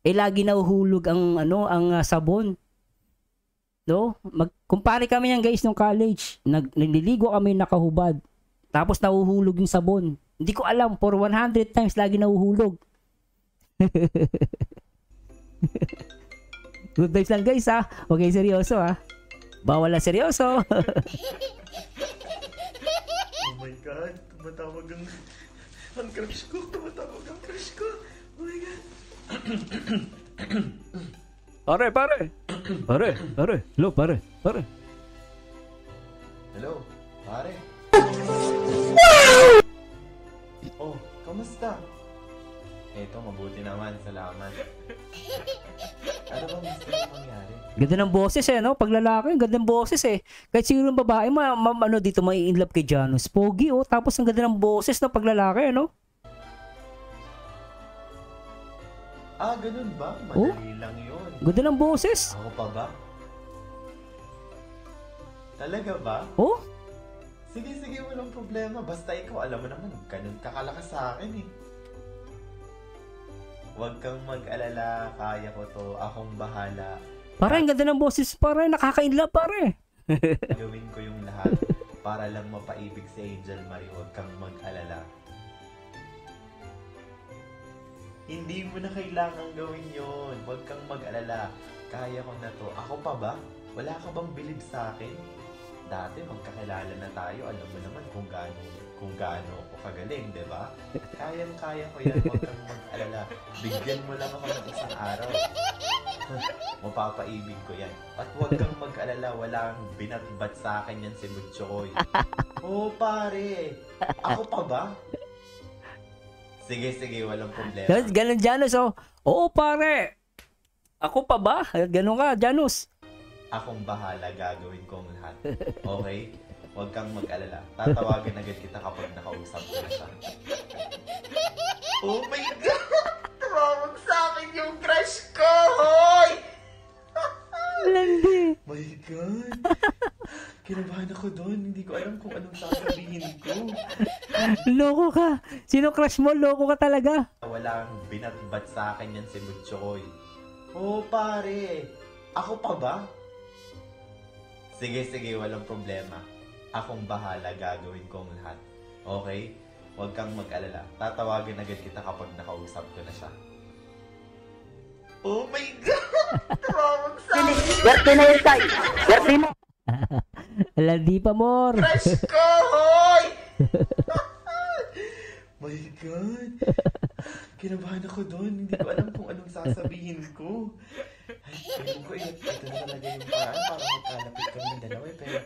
Lagi nahuhulog ang sabon. No? Kumpare kami yan guys nung college. Nagliligo kami nakahubad. Tapos nahuhulog yung sabon. Hindi ko alam, for 100 times lagi nahuhulog. Good vibes lang guys Okay, seryoso Bawal na seryoso. Oh my God, tumatawag ang crush ko. Tumatawag ang crush ko. Oh my God. Pare. Hello, pare. Hello, pare. Oh, kamusta? Eto, mabuti naman. Salamat. Ano bang gusto mo mangyari? Ganda ng boses no? Pag lalaki, ganda ng boses Kahit siguro ng babae, dito may in love kay Janus. Pogi tapos ang ganda ng boses ng pag lalaki, no? Ganun ba? Madali lang yun. Ganda ng boses. Ako pa ba? Talaga ba? Sige, walang problema. Basta ikaw, alam mo naman, ganun kakalakas sa akin Huwag kang mag-alala, kaya ko to, akong bahala. Pare, ang ganda ng boses, pare, nakaka-inlove, pare. Gawin ko yung lahat para lang mapaibig si Angel Marie, huwag kang mag-alala. Hindi mo na kailangang gawin yon. Huwag kang mag-alala. Kaya ko na to. Ako pa ba? Wala ka bang bilib sa akin? Dati magkakilala na tayo, alam mo naman kung gaano ako kagaling, di ba? Kayang-kaya ko yan, huwag kang mag-alala. Bigyan mo lang ako ng isang araw. Mapapaibig ko yan. At huwag kang mag-alala, walang binatbat sa akin yan si Butchoy. Oh, pare! Ako pa ba? Sige, walang problema. Ganun, Janus, oh. Oo, pare. Ako pa ba? Ganun ka, Janus. Akong bahala, gagawin kong lahat. Okay? Huwag kang mag-alala. Tatawagan agad kita kapag nakausap ko na siya. Oh my God! Tumawag sa akin yung crush ko! Hoy! Landi. My God! Kinabahan ako doon. Hindi ko alam kung anong sasabihin ko. Loko ka. Sino crush mo? Loko ka talaga. Walang binatbat sa akin yan si Butchoy. Oh, pare! Ako pa ba? Sige, walang problema. Akong bahala, gagawin kong lahat. Okay? Huwag kang mag-alala. Tatawagan agad kita kapag nakausap ko na siya. Oh my God! Tumawag sa akin! Swerte na yun, Tay. Swerte mo. Landi pa, more. Crush ko! Hoy! My God! Kinabahan ako doon. Hindi ko alam kung anong sasabihin ko. Ay, ko, ito na talaga yung paraan para magkalapit kami ng dalawa. Pero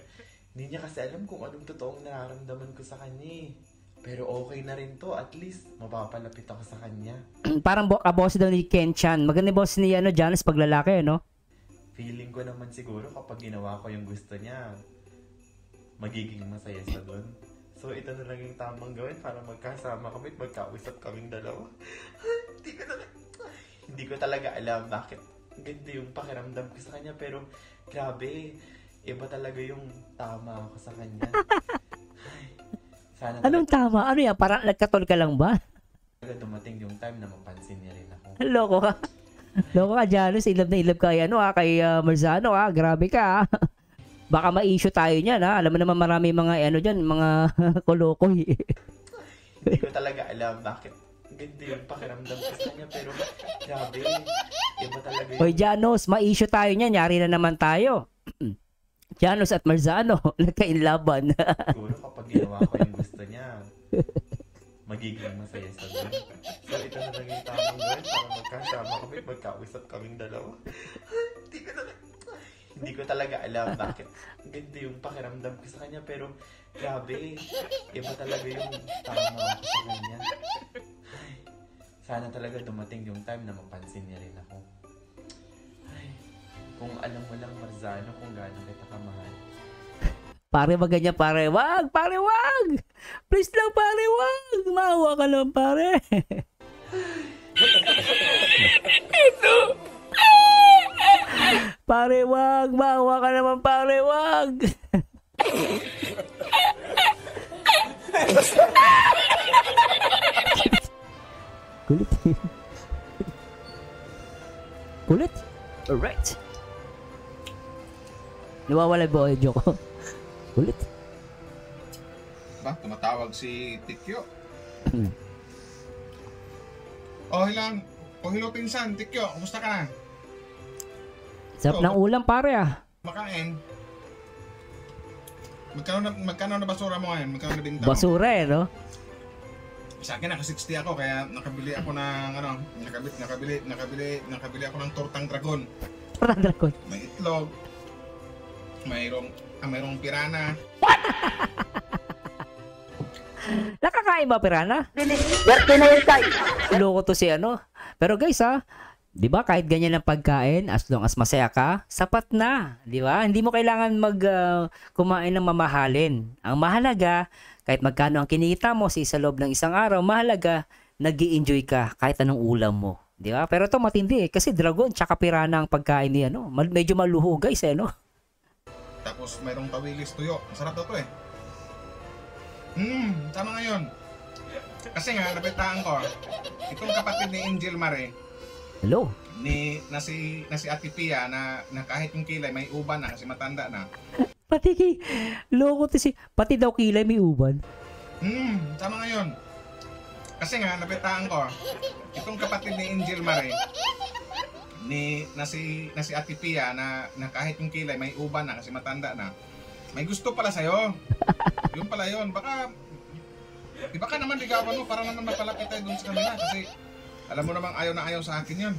hindi niya kasi alam kung anong totoong nararamdaman ko sa kanya. Pero okay na rin to. At least, mapapalapit ako sa kanya. Parang boss daw ni Ken-chan. Maganda boss ni Janus pag lalaki, no? Feeling ko naman siguro kapag ginawa ko yung gusto niya, magiging masaya sa doon. So, ito na lang yung tamang gawin para magkasama kami at magkausap kaming dalawa. Hindi ko talaga alam bakit ganda yung pakiramdam ko sa kanya. Pero, grabe, iba talaga yung tama ako sa kanya. Sana Anong tama? Ano yan? Parang nagkatol ka lang ba? dumating yung time na mapansin niya rin ako. Loko ka. Loko ka, Janus. Ilab na ilab ka kay Marzano, Grabe ka, Baka ma-issue tayo niyan, Alam mo naman marami mga dyan, mga kolokoy. Hindi ko talaga alam bakit ganda yung pakiramdam ko sa kanya. Pero grabe, iba talaga yung... Hoy, Janus, ma-issue tayo niyan. Yari na naman tayo. Janus at Marzano, nagkainlaban. Siguro kapag ginawa ko yung gusto niya, magiging masaya sa doon. So ito na lang yung tamang gawin para magkasama kami, magkausap kaming dalawa. Hindi ko talaga alam bakit ganda yung pakiramdam ko sa kanya. Pero grabe, iba talaga yung tama ako sa kanya. Sana talaga dumating yung time na mapansin niya rin ako. Kung alam mo lang, Marzano, kung gaano kita kamahal. Pare, wag ganyan, pare. Wag! Pare, wag! Please lang, pare, wag! Maawa ka lang, pare. Ito! Pare, wag! Maawa ka naman, pare, wag! Kulit. Kulit? Alright. Nawawala ba audio ko? Ulit. Ba, tumatawag si Tikyo. Hello pinsan, Tikyo, kumusta ka na? Sarap ng ulam, pare, Makain. Magkano na basura mo ngayon? Magkano na binta mo? Basura, no? Sa akin, naka-60 ako, kaya nakabili ako ng, nakabili ako ng tortang dragon. Tortang dragon? May itlog. Mayroong pirana. Nakakain ba pirana? Swerte na yun, Tay. Loko to si Pero guys, di ba kahit ganyan ang pagkain, as long as masaya ka, sapat na. Di ba? Hindi mo kailangan kumain ng mamahalin. Ang mahalaga, kahit magkano ang kinikita mo sa loob ng isang araw, mahalaga, nag-i-enjoy ka kahit anong ulam mo. Di ba? Pero ito matindi kasi dragon tsaka pirana ang pagkain ni medyo maluho guys, Tapos mayroong tawilis tuyo. Masarap to eh. Tama ngayon. Kasi nga, nabitaan ko, itong kapatid ni Angel Mare, hello? Na si Ate Pia, na kahit yung kilay, may uban na kasi matanda na. Loko to pati daw kilay may uban. Tama ngayon. Kasi nga, nabitaan ko, itong kapatid ni Angel Mare, na si Ate Pia na kahit yung kilay may uban na kasi matanda na. May gusto pala sa'yo. Yun pala yun. Baka naman ligawan mo para naman mapalapit tayo dun sa kanila kasi alam mo namang ayaw na ayaw sa akin yun.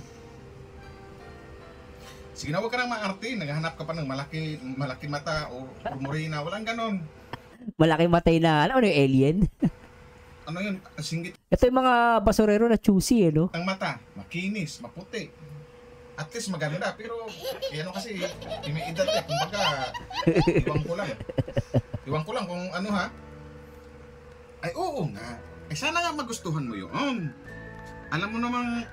Sige na, huwag ka nang maarte. Naghahanap ka pa ng malaki mata o morena. Walang ganon. Malaki matay na, ano yung alien? Ano yun? Singgit Ito yung mga basurero na choosy, no? ang mata. Makinis, maputi. At least maganda. Pero, ano kasi, may edad eh. Kumbaga, iwan ko lang kung ano ha. Ay, oo nga. Ay, sana nga magustuhan mo yun. Alam mo namang,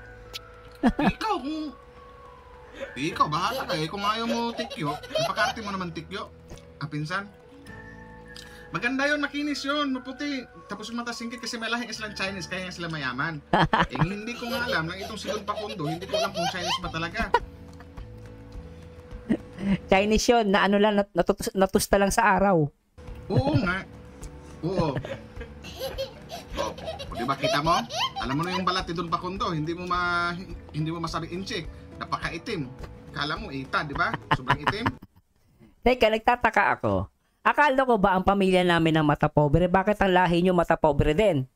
ikaw, bahala ka eh. Kung ayaw mo tikyo, napakarte mo naman tikyo. Pinsan. Maganda yun, makinis yun, maputi. Tapos yung mata singkit kasi may lahing silang Chinese, kaya nga sila mayaman. Hindi ko nga alam, nang itong si Don Pakundo, hindi ko alam kung Chinese ba talaga. Chinese yun, na ano lang, natusta lang sa araw. Oo nga. Oo. Di ba kita mo? Alam mo na yung balat ni Don Pakundo, hindi mo masabi inchik. Napakaitim. Kala mo ita, di ba? Sobrang itim. Teka, nagtataka ako. Akala ko ba ang pamilya namin ng mata pobre? Bakit ang lahi nyo mata pobre din?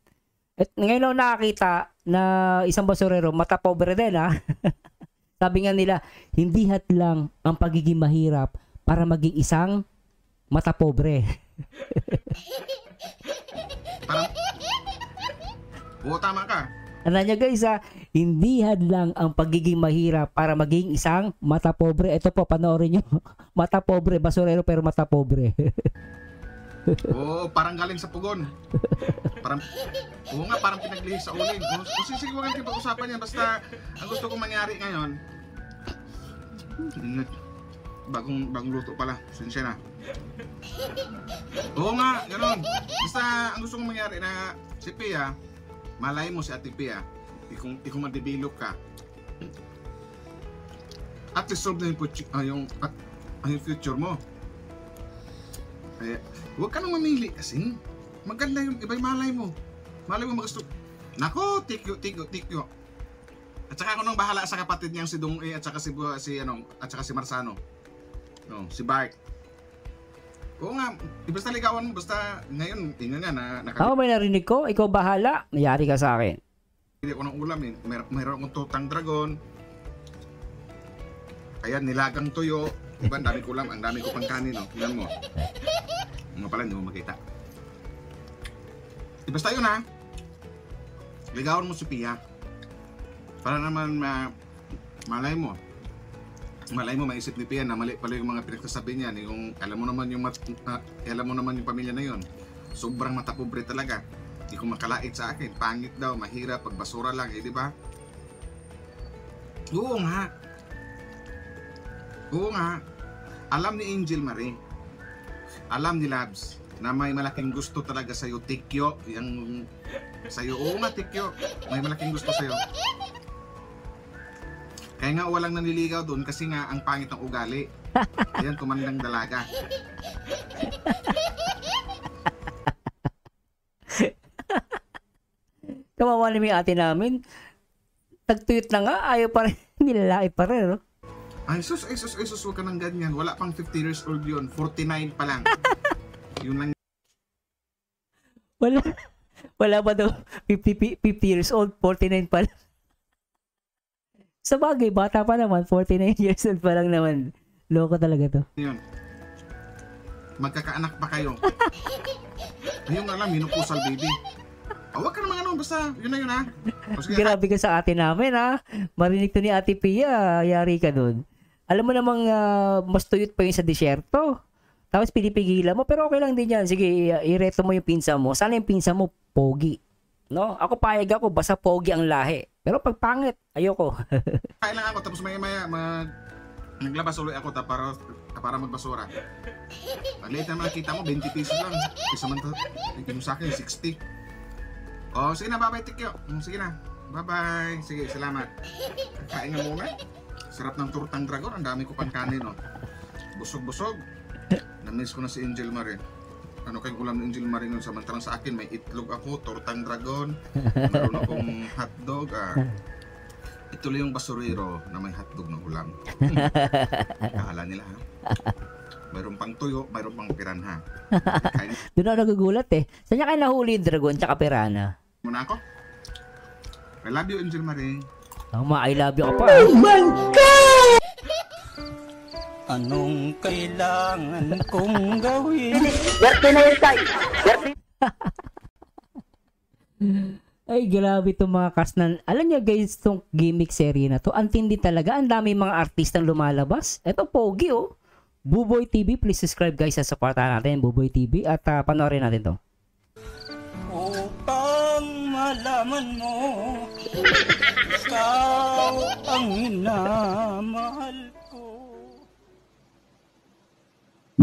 At ngayon lang nakakita na isang basurero mata pobre din, ha? Sabi nga nila, hindi hadlang ang pagiging mahirap para maging isang mata pobre. Parang, oo, tama ka. Ano nyo guys, ha? Hindi hadlang ang pagiging mahirap para maging isang mata pobre. Ito po, panoorin nyo. Mata pobre, basurero pero mata pobre. Oo, parang galing sa pugon. Parang pinaglihis sa uling. Sige, huwag kang pag-usapan yan. Basta, ang gusto kong mangyari ngayon, bagong luto pala. Sinsya na. Oo nga, gano'n. Basta, ang gusto kong mangyari na si Pia, malay mo si Ate Pia, kung ma-develop ka, at least solve na yung future mo. Huwag ka nang mamili kasi maganda yung iba'y malay mo magusto. Nako, tikyo. At saka ako nang bahala sa kapatid niyang si Dong at saka si Marsano. No, si Bart. Oo nga, basta ligawan mo, basta ngayon, tingnan nga na Ako may narinig ko, ikaw bahala, nayari ka sa akin. Hindi ako ng ulam eh. Mayroon akong tutang dragon. Ayan, nilagang tuyo. Diba, ang dami ko ulam, ang dami ko pang kanin, no? Tingnan mo. Mga pala, hindi mo makita. Basta yun ha. Ligawan mo si Pia. Para naman malay mo maisip ni Pia na mali pala yung mga pinagsasabi niya. Yung, alam mo naman yung pamilya na yun. Sobrang matapobre talaga. Hindi ko makalait sa akin. Pangit daw, mahirap, pagbasura lang, di ba? Oo nga. Alam ni Angel Marie, alam ni Labs, na may malaking gusto talaga sa'yo, tikyo. Yung sa'yo, oo nga, tikyo. May malaking gusto sa'yo. Kaya nga walang naniligaw doon kasi nga ang pangit ng ugali. Ayan, tumandang dalaga. Kawawa naman yung ate namin. Tagtuyot na nga, ayaw pa rin. Nilalaki pa rin, no? Ay sus, huwag ka ng ganyan. Wala pang 50 years old yun. 49 pa lang. Yun lang. Wala ba daw 50 years old, 49 pa lang. Sa bagay, bata pa naman, 49 years old pa lang naman. Loko talaga to. Yun. Magkakaanak pa kayo. Ayun nga lang, minupusal baby. Huwag ka naman basta yun na yun ha. Grabe ka sa ate namin ha. Marinig to ni Ate Pia, yari ka dun. Alam mo namang mas tuyot pa yun sa disyerto. Tapos pinipigilan mo, pero okay lang din yan. Sige, ireto mo yung pinsa mo. Sana yung pinsa mo, pogi. No? Ako payag ako, basta pogi ang lahi. Pero pag pangit, ayoko. Kain lang ako, tapos maya naglabas ulit ako para magbasura. Late naman nakita mo, 20 pesos lang. Isa man yung sa akin, 60. Oh, sige na, bye-bye, Tikyo. Sige na, bye-bye. Sige, salamat. Kain nga muna. Sarap ng tortang dragon. Ang dami ko pang kanin, oh. Busog-busog. Na-miss ko na si Angel Marie. Ano kayong ulam ni Angel Marie nun? Samantalang sa akin, may itlog ako, tortang dragon. Meron akong hotdog. Ituloy yung basurero na may hotdog na ulam. Akala nila ha. Mayroon pang tuyo, mayroon pang piranha. Kain Doon ako nagugulat eh. Saan niya kayo nahuli yung dragon tsaka piranha? muna ako. I love you, Angel Marie. I love you ka pa. Anong kailangan kong gawin? Swerte na yun, Tay. Swerte. Ay, grabe itong mga cast na. Alam niyo guys, itong gimmick serie na to, ang tindi talaga. Ang dami mga artistang lumalabas. Ito, Pogi oh. Buboy TV, please subscribe guys sa supportahan natin, Buboy TV. At panoorin natin to. Upang malaman mo, ikaw ang minamahal ko.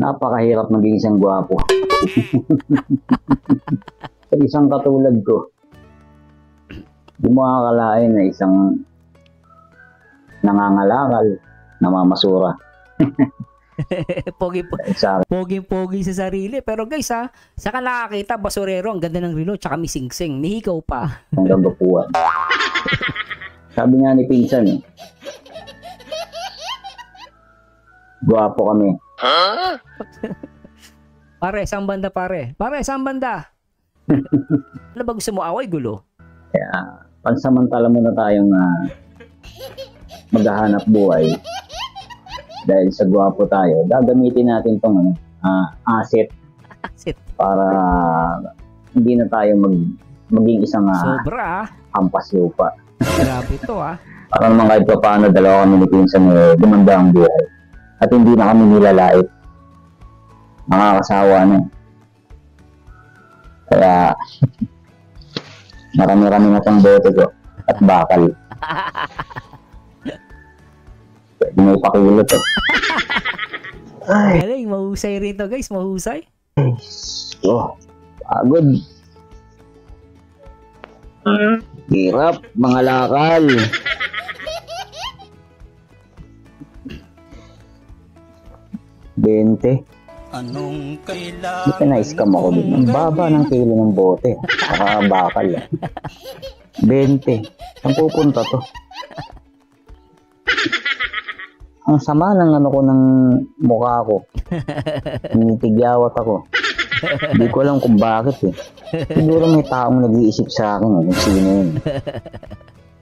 Napakahirap maging isang gwapo. Sa isang katulad ko, di mo akalain na isang nangangalakal, namamasura. Pogi sa sarili. Pero guys ha, saka nakakita, basurero, ang ganda ng relo, tsaka may singsing. Nihikaw pa. Hanggang gapuan. Sabi nga ni Pinsan eh, gwapo kami. Pare, saan banda pare? Pare, saan banda? Ano ba gusto mo, away, gulo? Kaya pansamantala muna tayong maghahanap buhay. Dahil sa gwapo tayo, gagamitin natin itong asset para hindi na tayo maging isang sobra hampas lupa. Grabe ito Para naman kahit pa paano, dalawa kami ni Pinsan gumanda ang buhay. At hindi na kami nilalait. Makakasawa na. Kaya marami-rami na pang bote ko at bakal. Pwede mo ipakilot eh. Galing, mahusay rito guys, mahusay. Pagod. Hirap, mga lakal. Bente. Anong kailangan? Buti na-scam ako din. Ang baba ng kilo ng bote. Saka bakal. 20. Saan pupunta to? Ang sama ng ko ng mukha ko. Nitigyawat ako. Hindi ko alam kung bakit eh. Siguro may taong nag-iisip sa akin kung sino yun.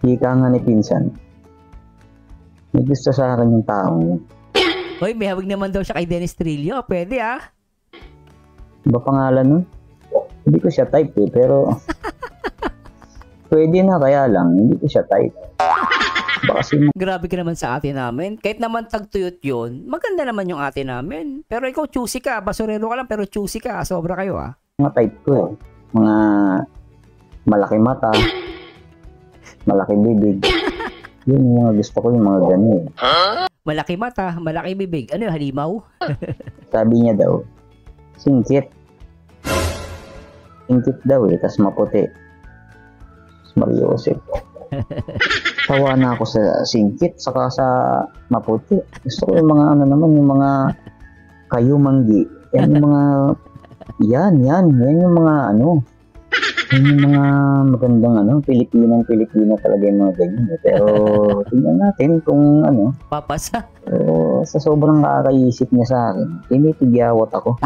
Hika nga ni Pinsan. May gusto sa akin yung taong yun. Hoy, may hawig naman daw siya kay Dennis Trillo. Pwede Iba pangalan nun? Hindi ko siya type eh, pero pwede na, kaya lang hindi ko siya type. Grabe ka naman sa ate namin. Kahit naman tagtuyot yun, maganda naman yung ate namin. Pero ikaw choosy ka, basurero ka lang pero choosy ka. Sobra kayo Mga type ko eh. Mga malaki mata, malaki bibig. Yun yung mga gusto ko, yung mga ganun. Malaki mata, malaki bibig. Ano yung halimaw? Sabi niya daw, singkit. Singkit daw eh, tas maputi. Mariosep. Tawa na ako sa singkit, saka sa maputi. Gusto ko yung mga yung mga kayumanggi. Yan yung mga, yan yung mga yan yung mga magandang Pilipina talaga yung mga ganyan. Pero tingnan natin kung papasa. Pero sa sobrang kakaisip niya sa akin, tinitigyawat ako.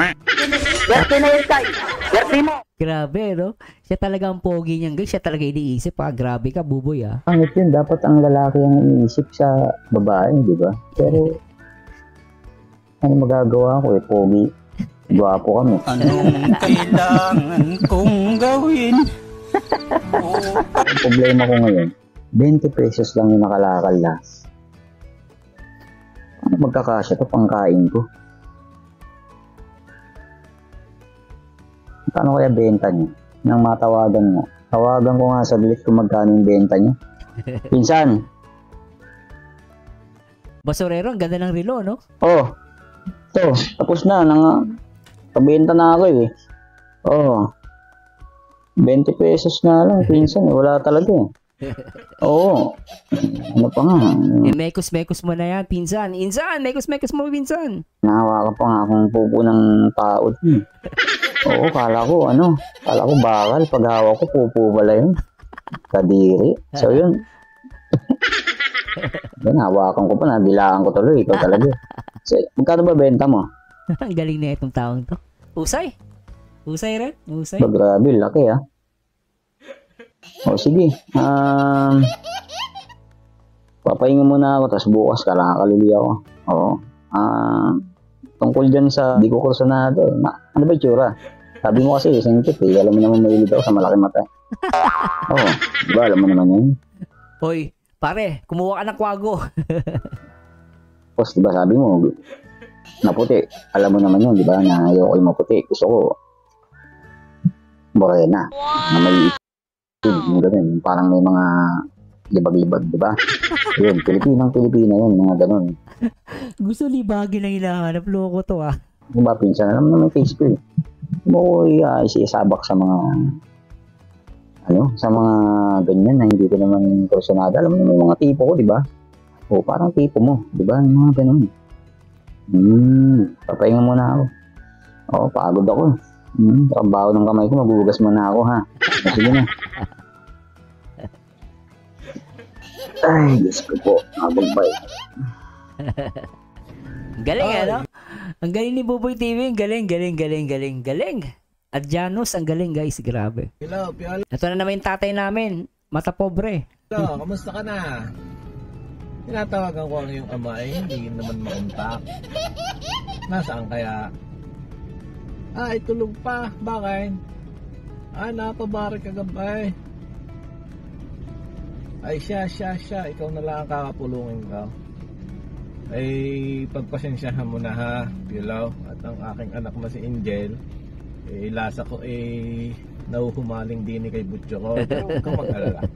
Swerte na yun, Tay. Swerte mo. Grabe, no? Siya talaga ang pogi niyan, guys. Siya talaga iniisip, Grabe ka, buboy, Pangit yun. Dapat ang lalaki ang iniisip sa babae, di ba? Pero, ano magagawa ko pogi. Gwapo kami. Anong kailangan kong gawin? Ang problema ko ngayon, 20 pesos lang yung nakalakal na. Ano magkakasya ito pangkain ko? Paano kaya benta niya? Nang matawagan mo. Tawagan ko nga saglit kung magkano yung benta niya. Pinsan! Basurero, ang ganda ng relo, no? Oh, ito, tapos na. Pabenta na ako eh. Oh, 20 pesos na lang, Pinsan. Wala talaga eh. Oo. Ano pa nga? Mekos-mekos mo na yan, Pinsan. Insan, mekos-mekos mo, Pinsan. Nahawa ka pa nga akong pupo ng tao. Oo, kala ko bakal. Pag hawak ko, pupo pala yun. Kadiri. So yun. Yan, hawakan ko pa, nadilaan ko tuloy. Ikaw talaga. So, magkano ba benta mo? Ang galing na itong taong to. Usay. Usay rin. Usay. Ba, grabe, laki ah. O sige. Papahinga muna ako, tapos bukas kalili ako. Oo. Tungkol dyan sa di ko kursunado. Ano ba itsura? Sabi mo kasi, singkit eh. Alam mo naman mahilig ako sa malaki mata. Oo. Diba, alam mo naman yun. Hoy, pare, kumuha ka ng kwago. Tapos diba sabi mo, maputi. Alam mo naman yun, diba, na ayoko yung maputi. Gusto ko, morena. Na may yung ganun. Parang may mga libag-libag, diba? Yun, Pilipinang-Pilipina yun, mga ganun. Gusto libagin ang hinahanap. Loko to ah. Diba, pinsan, alam mo naman yung face ko eh. Mo isisabak sa mga sa mga ganyan na hindi ko naman kursunado. Alam mo naman yung mga tipo ko, diba? O, parang tipo mo, diba? Yung mga ganun. Papahinga muna ako. Oo, pagod ako. Trabaho ng kamay ko, magugas muna ako, ha? Sige na. Ay, Diyos ko po. Nabagbay. Galing, ano? Ang galing ni Buboy TV. Galing. At Janus, ang galing, guys. Grabe. Hello, Piolo. Ito na naman yung tatay namin. Mata pobre. Hello, kamusta ka na? Tinatawagan ko ang iyong ama eh, hindi naman makontak. Nasaan kaya? Ay, tulog pa. Bakit? Napabari ka gabay. Ay, siya. Ikaw na lang ang kakapulungin ko. Ay, pagpasensyahan mo na ha, Piolo. At ang aking anak na si Angel, lasa ko nahuhumaling din kay Butcho ko. Pero huwag kang mag-alala.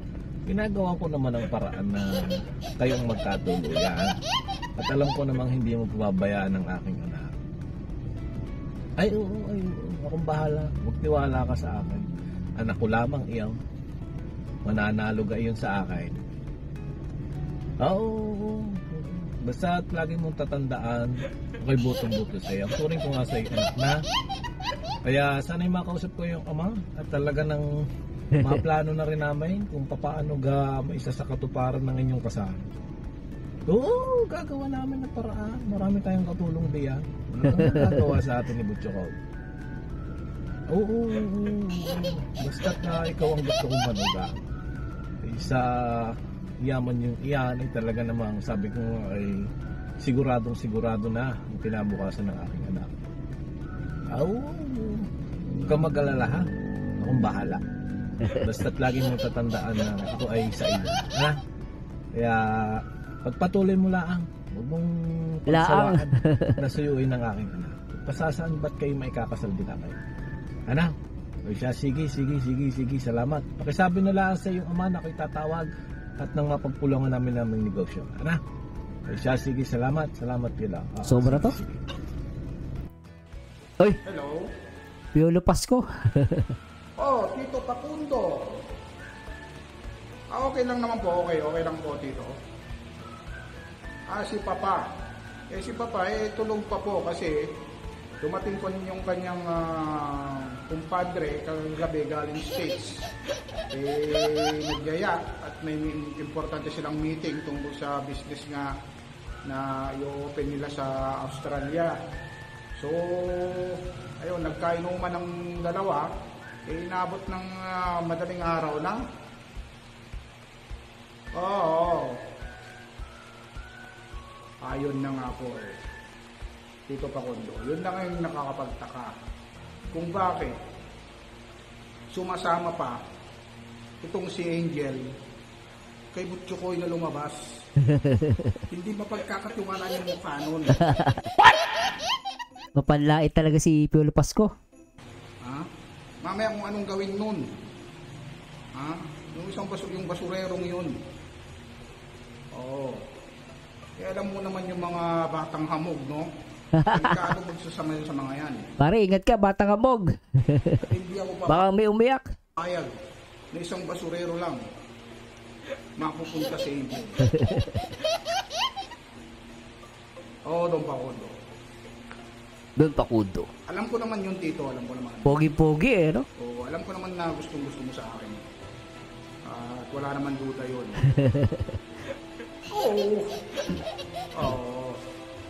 Ginagawa ko naman ang paraan na kayong magkatuluyan. At alam ko namang hindi mo pababayaan ang aking anak. Ay, oo. Akong bahala. Huwag tiwala ka sa akin. Anak ko lamang iyan. Mananalo ka iyon sa akin. Oo. Basta lagi mong tatandaan, ako'y butong-buto sa'yo. Turing ko nga sa'yo, anak na. Kaya sana'y makausap ko yung ama at talaga ng maplano na rin namin kung paano maisa sa katuparan ng inyong kasal. Oo, gagawa namin ng paraan. Marami tayong katulong diyan. Ano kang gagawa sa atin ni Butcho ko? Oo. Basta't na ikaw ang gusto kong manuga. Sa yaman yung iyan ay talaga namang sabi ko ay sigurado na ang kinabukasan ng aking anak. Huwag kang mag-alala ha. Akong bahala. Basta't lagi mong tatandaan na ako ay sa iyo. Ha? Kaya pagpatuloy mo lang. Huwag mong pagsawaan na suyuin ng aking anak. Pasasaan ba't kayo maikakasal din na kayo? Anak? O siya, sige. Salamat. Pakisabi na lang sa iyong ama na ako'y tatawag at nang mapagpulungan namin ng negosyo. Anak? O siya, sige. Salamat. Pila. Sobra to? Oy! Hello? Piolo Pasko. Oh, Tito Pakundo. Okay lang naman po. Okay lang po, Tito. Si Papa. Si Papa, tulog pa po kasi dumating po yung kanyang kumpadre kagabi galing States. Nagyaya at may importante silang meeting tungkol sa business nga na i-open nila sa Australia. So, ayun, nagkainuman ng dalawa, inabot ng madaling araw na. Oo. Ayun na nga po Tito Pakundo. Yun lang yung nakakapagtaka. Kung bakit sumasama pa itong si Angel kay Butchokoy na lumabas. Hindi mapagkakatiwala yung mukha nun. Mapanlait talaga si Piolo Pasko. Mamaya kung anong gawin nun. Yung isang yung basurerong yun. Oo. Kaya alam mo naman yung mga batang hamog, no? Delikado magsasama yun sa mga yan. Pare, ingat ka, batang hamog. Hindi ako baka may umiyak. Ayag na isang basurero lang mapupunta sa inyo. Doon Pakundo. Alam ko naman yun, Tito. Alam ko naman. Pogi-pogi no? Alam ko naman na gusto mo sa akin. At wala naman duda yun. Oo.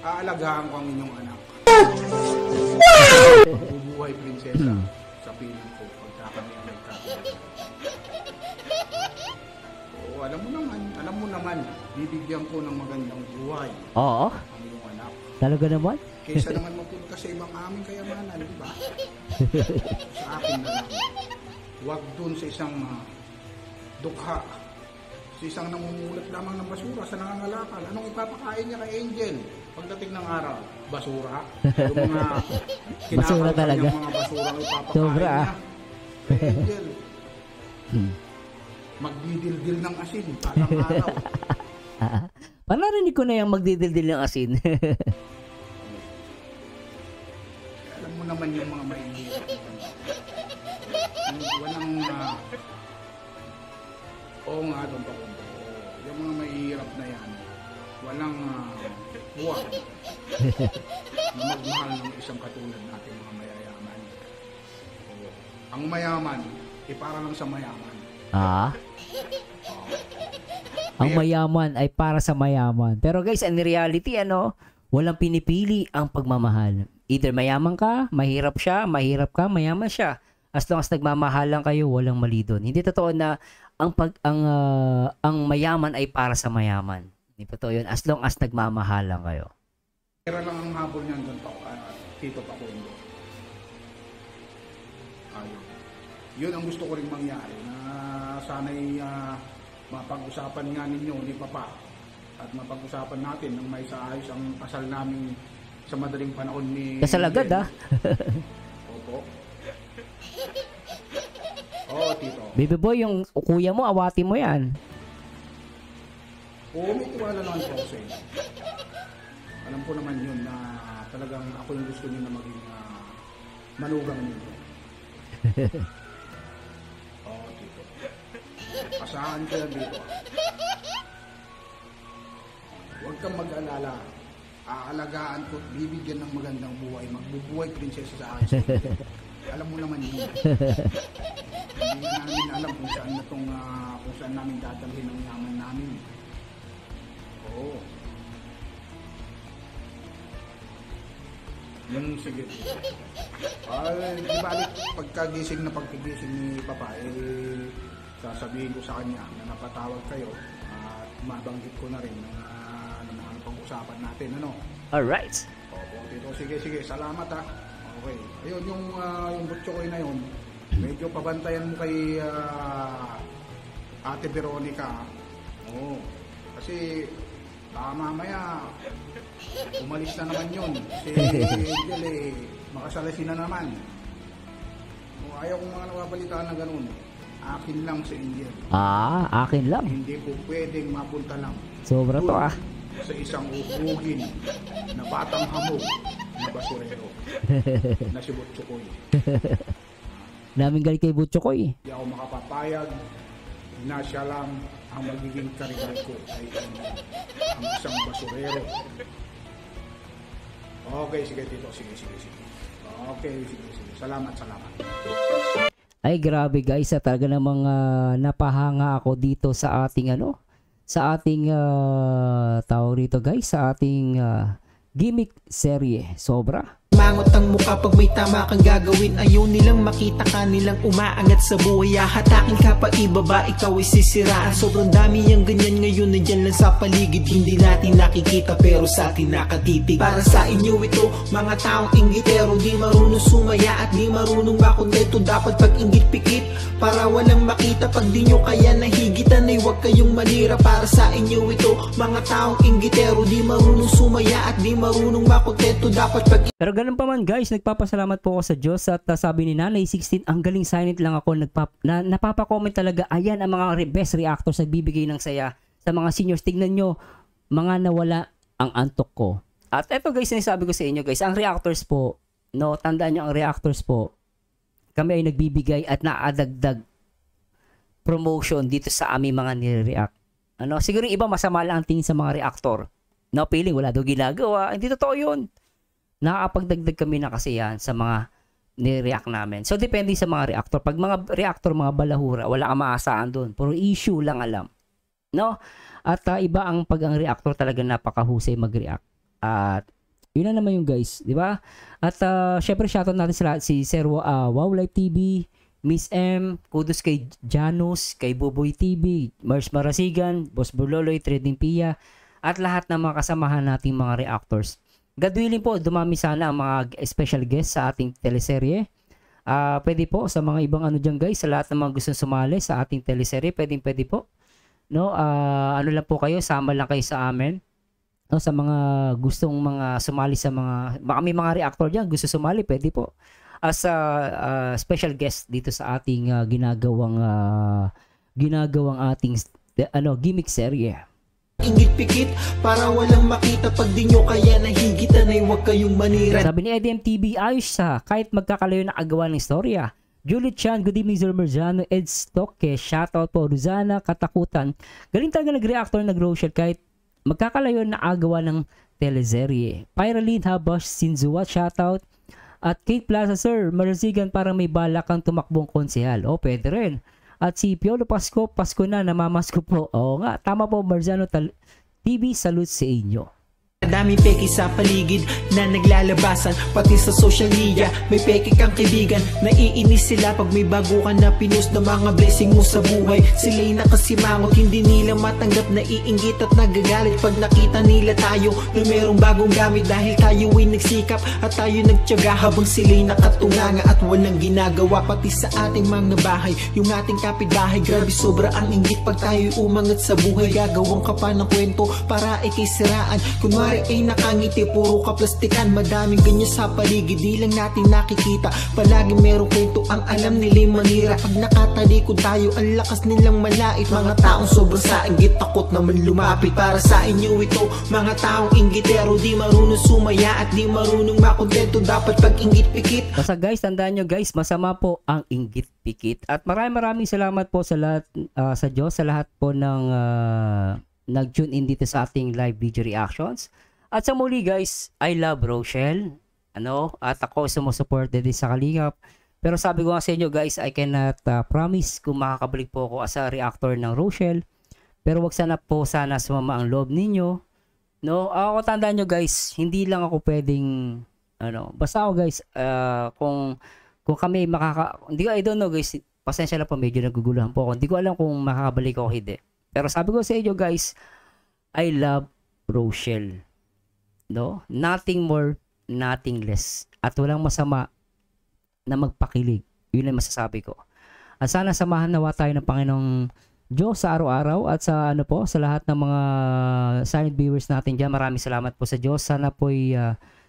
Aalagaan ko ang inyong anak. Bubuhay prinsesa sa piling ko pagka kami ang nagkakaroon. Oo, alam mo naman, bibigyan ko ng magandang buhay Oo. ang iyong anak. Talaga naman? Kaysa naman mapunta sa ibang aming kayamanan, di ba? Sa akin na lang. Huwag dun sa isang dukha. Sa isang namumulat lamang ng basura sa nangangalakal. Anong ipapakain niya kay Angel? Pagdating ng araw, basura. Yung mga Basura kinakal talaga. niyang mga basura ang ipapakain Sobra, niya. Kay Angel. Magdidildil ng asin, palang araw. Panarinig ko na yung magdidildil ng asin. Alam mo naman yung mga mahihirap. Walang oo nga doon pa kung yung mga mahihirap na yan, walang buwan na magmahal ng isang katulad natin mga mayayaman. Oo. Ang mayaman, para lang sa mayaman. Ang mayaman ay para sa mayaman. Pero guys, in reality, walang pinipili ang pagmamahal. Either mayaman ka, mahirap siya, mahirap ka, mayaman siya. As long as nagmamahalan kayo, walang mali doon. Hindi totoo na ang mayaman ay para sa mayaman. Hindi totoo yun. As long as nagmamahalan kayo. Pera lang ang habol niyan doon pa, Tito Pakundo. Ayun. Yun ang gusto ko rin mangyari na sana'y mapag-usapan nga ninyo ni Papa at mapag-usapan natin ng may saayos ang kasal namin sa madaling panahon ni Kasal agad Opo. Oo, Tito. Baby boy, yung kuya mo, awati mo yan. Oo, may tiwala naman po ako sa inyo. Alam ko naman yun na talagang ako yung gusto niyo na maging manugang ninyo. Oo, Tito. Asahan ko yan dito. Huwag kang mag-alala. Aalagaan ko at bibigyan ng magandang buhay. Magbubuhay prinsesa sa akin. Alam mo naman yun. Hindi na namin alam kung saan namin dadalhin ang yaman namin. Oo. Sige. Di balik pagkagising ni Papa, sasabihin ko sa kanya na napatawag kayo at mabanggit ko na rin na pag-usapan natin, Alright. Opo, Tito. Sige. Salamat, Okay. Ayun, yung butchokoy na yun, medyo pabantayan mo kay Ate Veronica. Oo. Kasi mamaya umalis na naman yun. Si Angel makasalasin na naman. Ayaw kong mga nawabalitaan na ganun. Akin lang si Angel. Akin lang. Hindi po pwedeng mapunta lang. Sobra to Sa isang uhugin na batang hamog na basurero na si Butchokoy. Daming galit kay Butchokoy. Hindi ako makapapayag na siya lang ang magiging karigal ko ay ang isang basurero. Okay, sige Tito. Sige. Okay, sige. Salamat. Ay, grabe guys. Talaga namang napahanga ako dito sa ating tawag rito guys, sa ating gimmick serye. Sobra. Mangot ang mukha pag may tama kang gagawin. Ayaw nilang makita ka nilang umaangat sa buhay. Hatakin ka pa ibaba, ikaw ay sisiraan. Sobrang dami yung ganyan ngayon na dyan lang sa paligid. Hindi natin nakikita pero sa atin nakatitig. Para sa inyo ito, mga taong inggitero, di marunong sumaya at di marunong makontento. Dapat pag-inggit pikit para walang makita. Pag di nyo kaya nahigitan ay huwag kayong malira. Para sa inyo ito, mga taong inggitero, di marunong sumaya at di marunong makontento. Dapat pag Pero ganun pa man guys, nagpapasalamat po ako sa Diyos at sabi ni Nanay 16, ang galing silent lang ako, napapa-comment talaga. Ayan ang mga best reactors nagbibigay ng saya sa mga seniors. Tignan nyo, mga nawala ang antok ko. At eto guys, sinasabi ko sa inyo guys, ang reactors po, tandaan nyo ang reactors po, kami ay nagbibigay at naadagdag promotion dito sa aming mga nire-react. Siguro iba masama lang ang tingin sa mga reactor. Feeling wala daw ginagawa. Hindi totoo yun. Nakakapagdagdag kami na kasiyahan sa mga ni-react namin. So, depende sa mga reactor. Pag mga reactor, mga balahura, wala kang maasahan doon. Puro issue lang alam. no? At iba ang pag ang reactor talaga napakahusay mag-react. At yun na naman yung guys, di ba? At syempre shoutout natin sa lahat, si Sir Wow Life TV, Miss M, kudos kay Janus, kay Buboy TV, Mars Marasigan, Boss Burloloy, Trading Pia, at lahat ng mga kasamahan nating mga reactors. God willing po, dumami sana ang mga special guests sa ating teleserye. Pwede po sa mga ibang ano dyan guys, sa lahat ng mga gustong sumali sa ating teleserye, pwede po. No, ano lang po kayo, sama lang kayo sa amin. No, sa mga gustong mga sumali sa mga, baka may mga reactor diyan gusto sumali, pwede po. As special guest dito sa ating ginagawang ating gimmick serye. Ingit-pikit para walang makita pag di nyo kaya nahigitan ay huwag kayong manira. Sabi ni EDM-TV, ayos sa kahit magkakalayo na agawan ng istorya. Juliet Chan, good evening Sir Marzano, Ed Stokke, shoutout po, Rosana, Katakutan. Galing talaga nag-reactor, nag-Rochelle kahit magkakalayo na agawa ng teleserye. Pyraline Habash, Sinzuat, shoutout. At Kate Plaza, Sir Marzigan, parang may balak kang tumakbong konsehal. O, pwede rin. At si Piolo Pasco, Pasko na, namamasko po. Oo nga, tama po Marzano TV, salute sa inyo. Daming peke sa paligid na naglalabasan, pati sa social media may peke kang kaibigan. Naiinis sila pag may bago ka na pinost na mga blessing mo sa buhay. Sila'y nakasimangot, hindi nila matanggap, naiinggit at nagagalit pag nakita nila tayo na merong bagong gamit. Dahil tayo ay nagsikap at tayo nagtiyaga habang sila'y nakatunganga at walang ginagawa. Pati sa ating mga bahay, yung ating kapitbahay, grabe sobra ang inggit pag tayo'y umangat sa buhay. Gagawang ka pa ng kwento para ikisiraan, kunwari ay nakangiti, puro kaplastikan. Madaming ganyan sa paligid, di lang natin nakikita. Palagi merong kwento, ang alam nila'y manira. Pag nakatalikod tayo, ang lakas nilang malait. Mga taong sobrang sa inggit, takot naman lumapit. Para sa inyo ito, mga taong inggitero, di marunong sumaya at di marunong makontento. Dapat pag inggit pikit. Basta guys, tandaan nyo guys, masama po ang inggit pikit. At maraming salamat po sa lahat, sa Diyos, sa lahat po ng nag-tune in dito sa ating live video reactions. At sa muli guys, I love Rochelle. At ako sumusuporte din sa Kalingap. Pero sabi ko nga sa inyo guys, I cannot promise kung makakabalik po ako as a reactor ng Rochelle. Pero wag sana sumama ang loob ninyo. Ako tandaan nyo guys, hindi lang ako pwedeng basta ako guys, kung kami hindi ko, I don't know guys, pasensya na po, medyo naguguluhan po ako. Hindi ko alam kung makakabalik ako hindi. Pero sabi ko sa inyo guys, I love Rochelle. Nothing more, nothing less. At walang masama na magpakilig. Yun ang masasabi ko. At sana samahan nawa tayo ng Panginoong Diyos sa araw-araw at sa sa lahat ng mga silent viewers natin dyan. Maraming salamat po sa Diyos. Sana po'y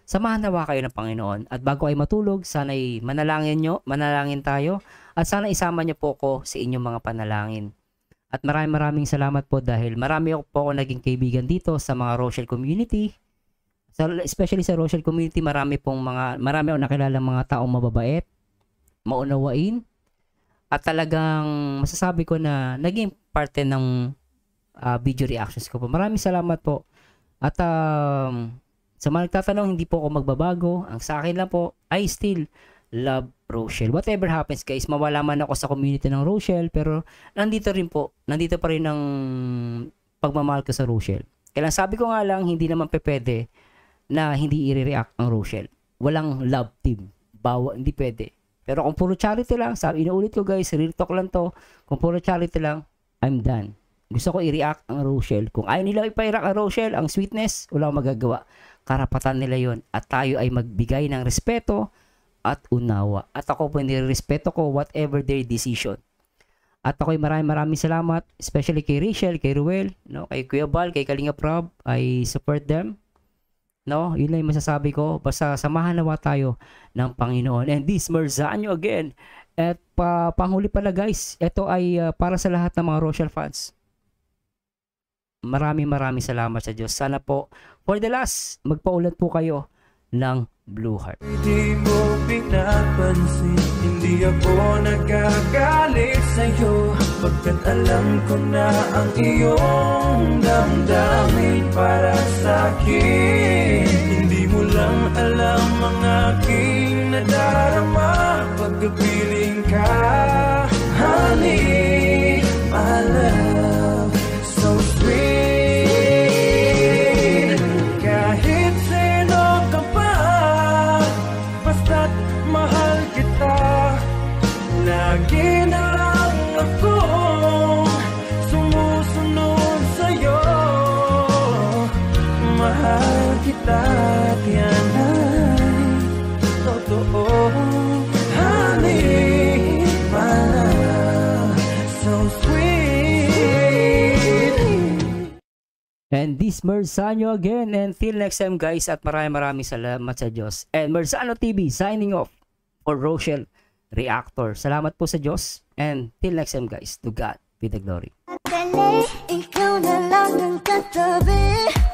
samahan nawa kayo ng Panginoon. At bago ay matulog, sana'y manalangin tayo. At sana isama niyo po ko sa inyong mga panalangin. At maraming salamat po dahil marami po ako naging kaibigan dito sa mga Rochelle community. Especially sa Rochelle community, marami akong nakilala mga taong mababait, maunawain, at talagang masasabi ko na naging parte ng video reactions ko po. Maraming salamat po. At sa mga nagtatanong, hindi po ako magbabago. Ang sa akin lang po, I still love Rochelle. Whatever happens guys, mawala man ako sa community ng Rochelle, pero nandito pa rin ang pagmamahal ko sa Rochelle. Kailan sabi ko nga lang, hindi naman pwede na hindi i-react ang Rochelle. Walang love team. Hindi pwede. Pero kung puro charity lang, inuulit ko guys, real talk lang to. Kung puro charity lang, I'm done. Gusto ko i-react ang Rochelle. Kung ayaw nila ipa-react ang Rochelle, ang sweetness, wala akong magagawa. Karapatan nila yon. At tayo ay magbigay ng respeto at unawa. At ako po nirespeto ko whatever their decision. At ako ay maraming salamat, especially kay Rachel, kay Ruel, kay Kuya Bal, kay Kalinga Prab. I support them. Yun lang yung masasabi ko. Basta samahan nawa tayo ng Panginoon. And this Marzano again. At panghuli pala guys, ito ay para sa lahat ng mga Rochelle fans. Maraming salamat sa Diyos. Sana po, for the last, magpaulat po kayo ng Blue Heart. Hindi mo pinapansin, hindi ako nagagalit sa'yo, pagkat alam ko na ang iyong damdamin para sa'kin. Hindi mo lang alam ang aking nadarama pagkapiling ka, honey, my love, so kita at yan ay totoo. Honey, my love, so sweet. And this Merzano again. And till next time guys, at maraming salamat sa Diyos. And Merzano TV signing off for Rochelle Reactor. Salamat po sa Diyos. And till next time guys, to God be the glory. Ikaw na lang ang katabi.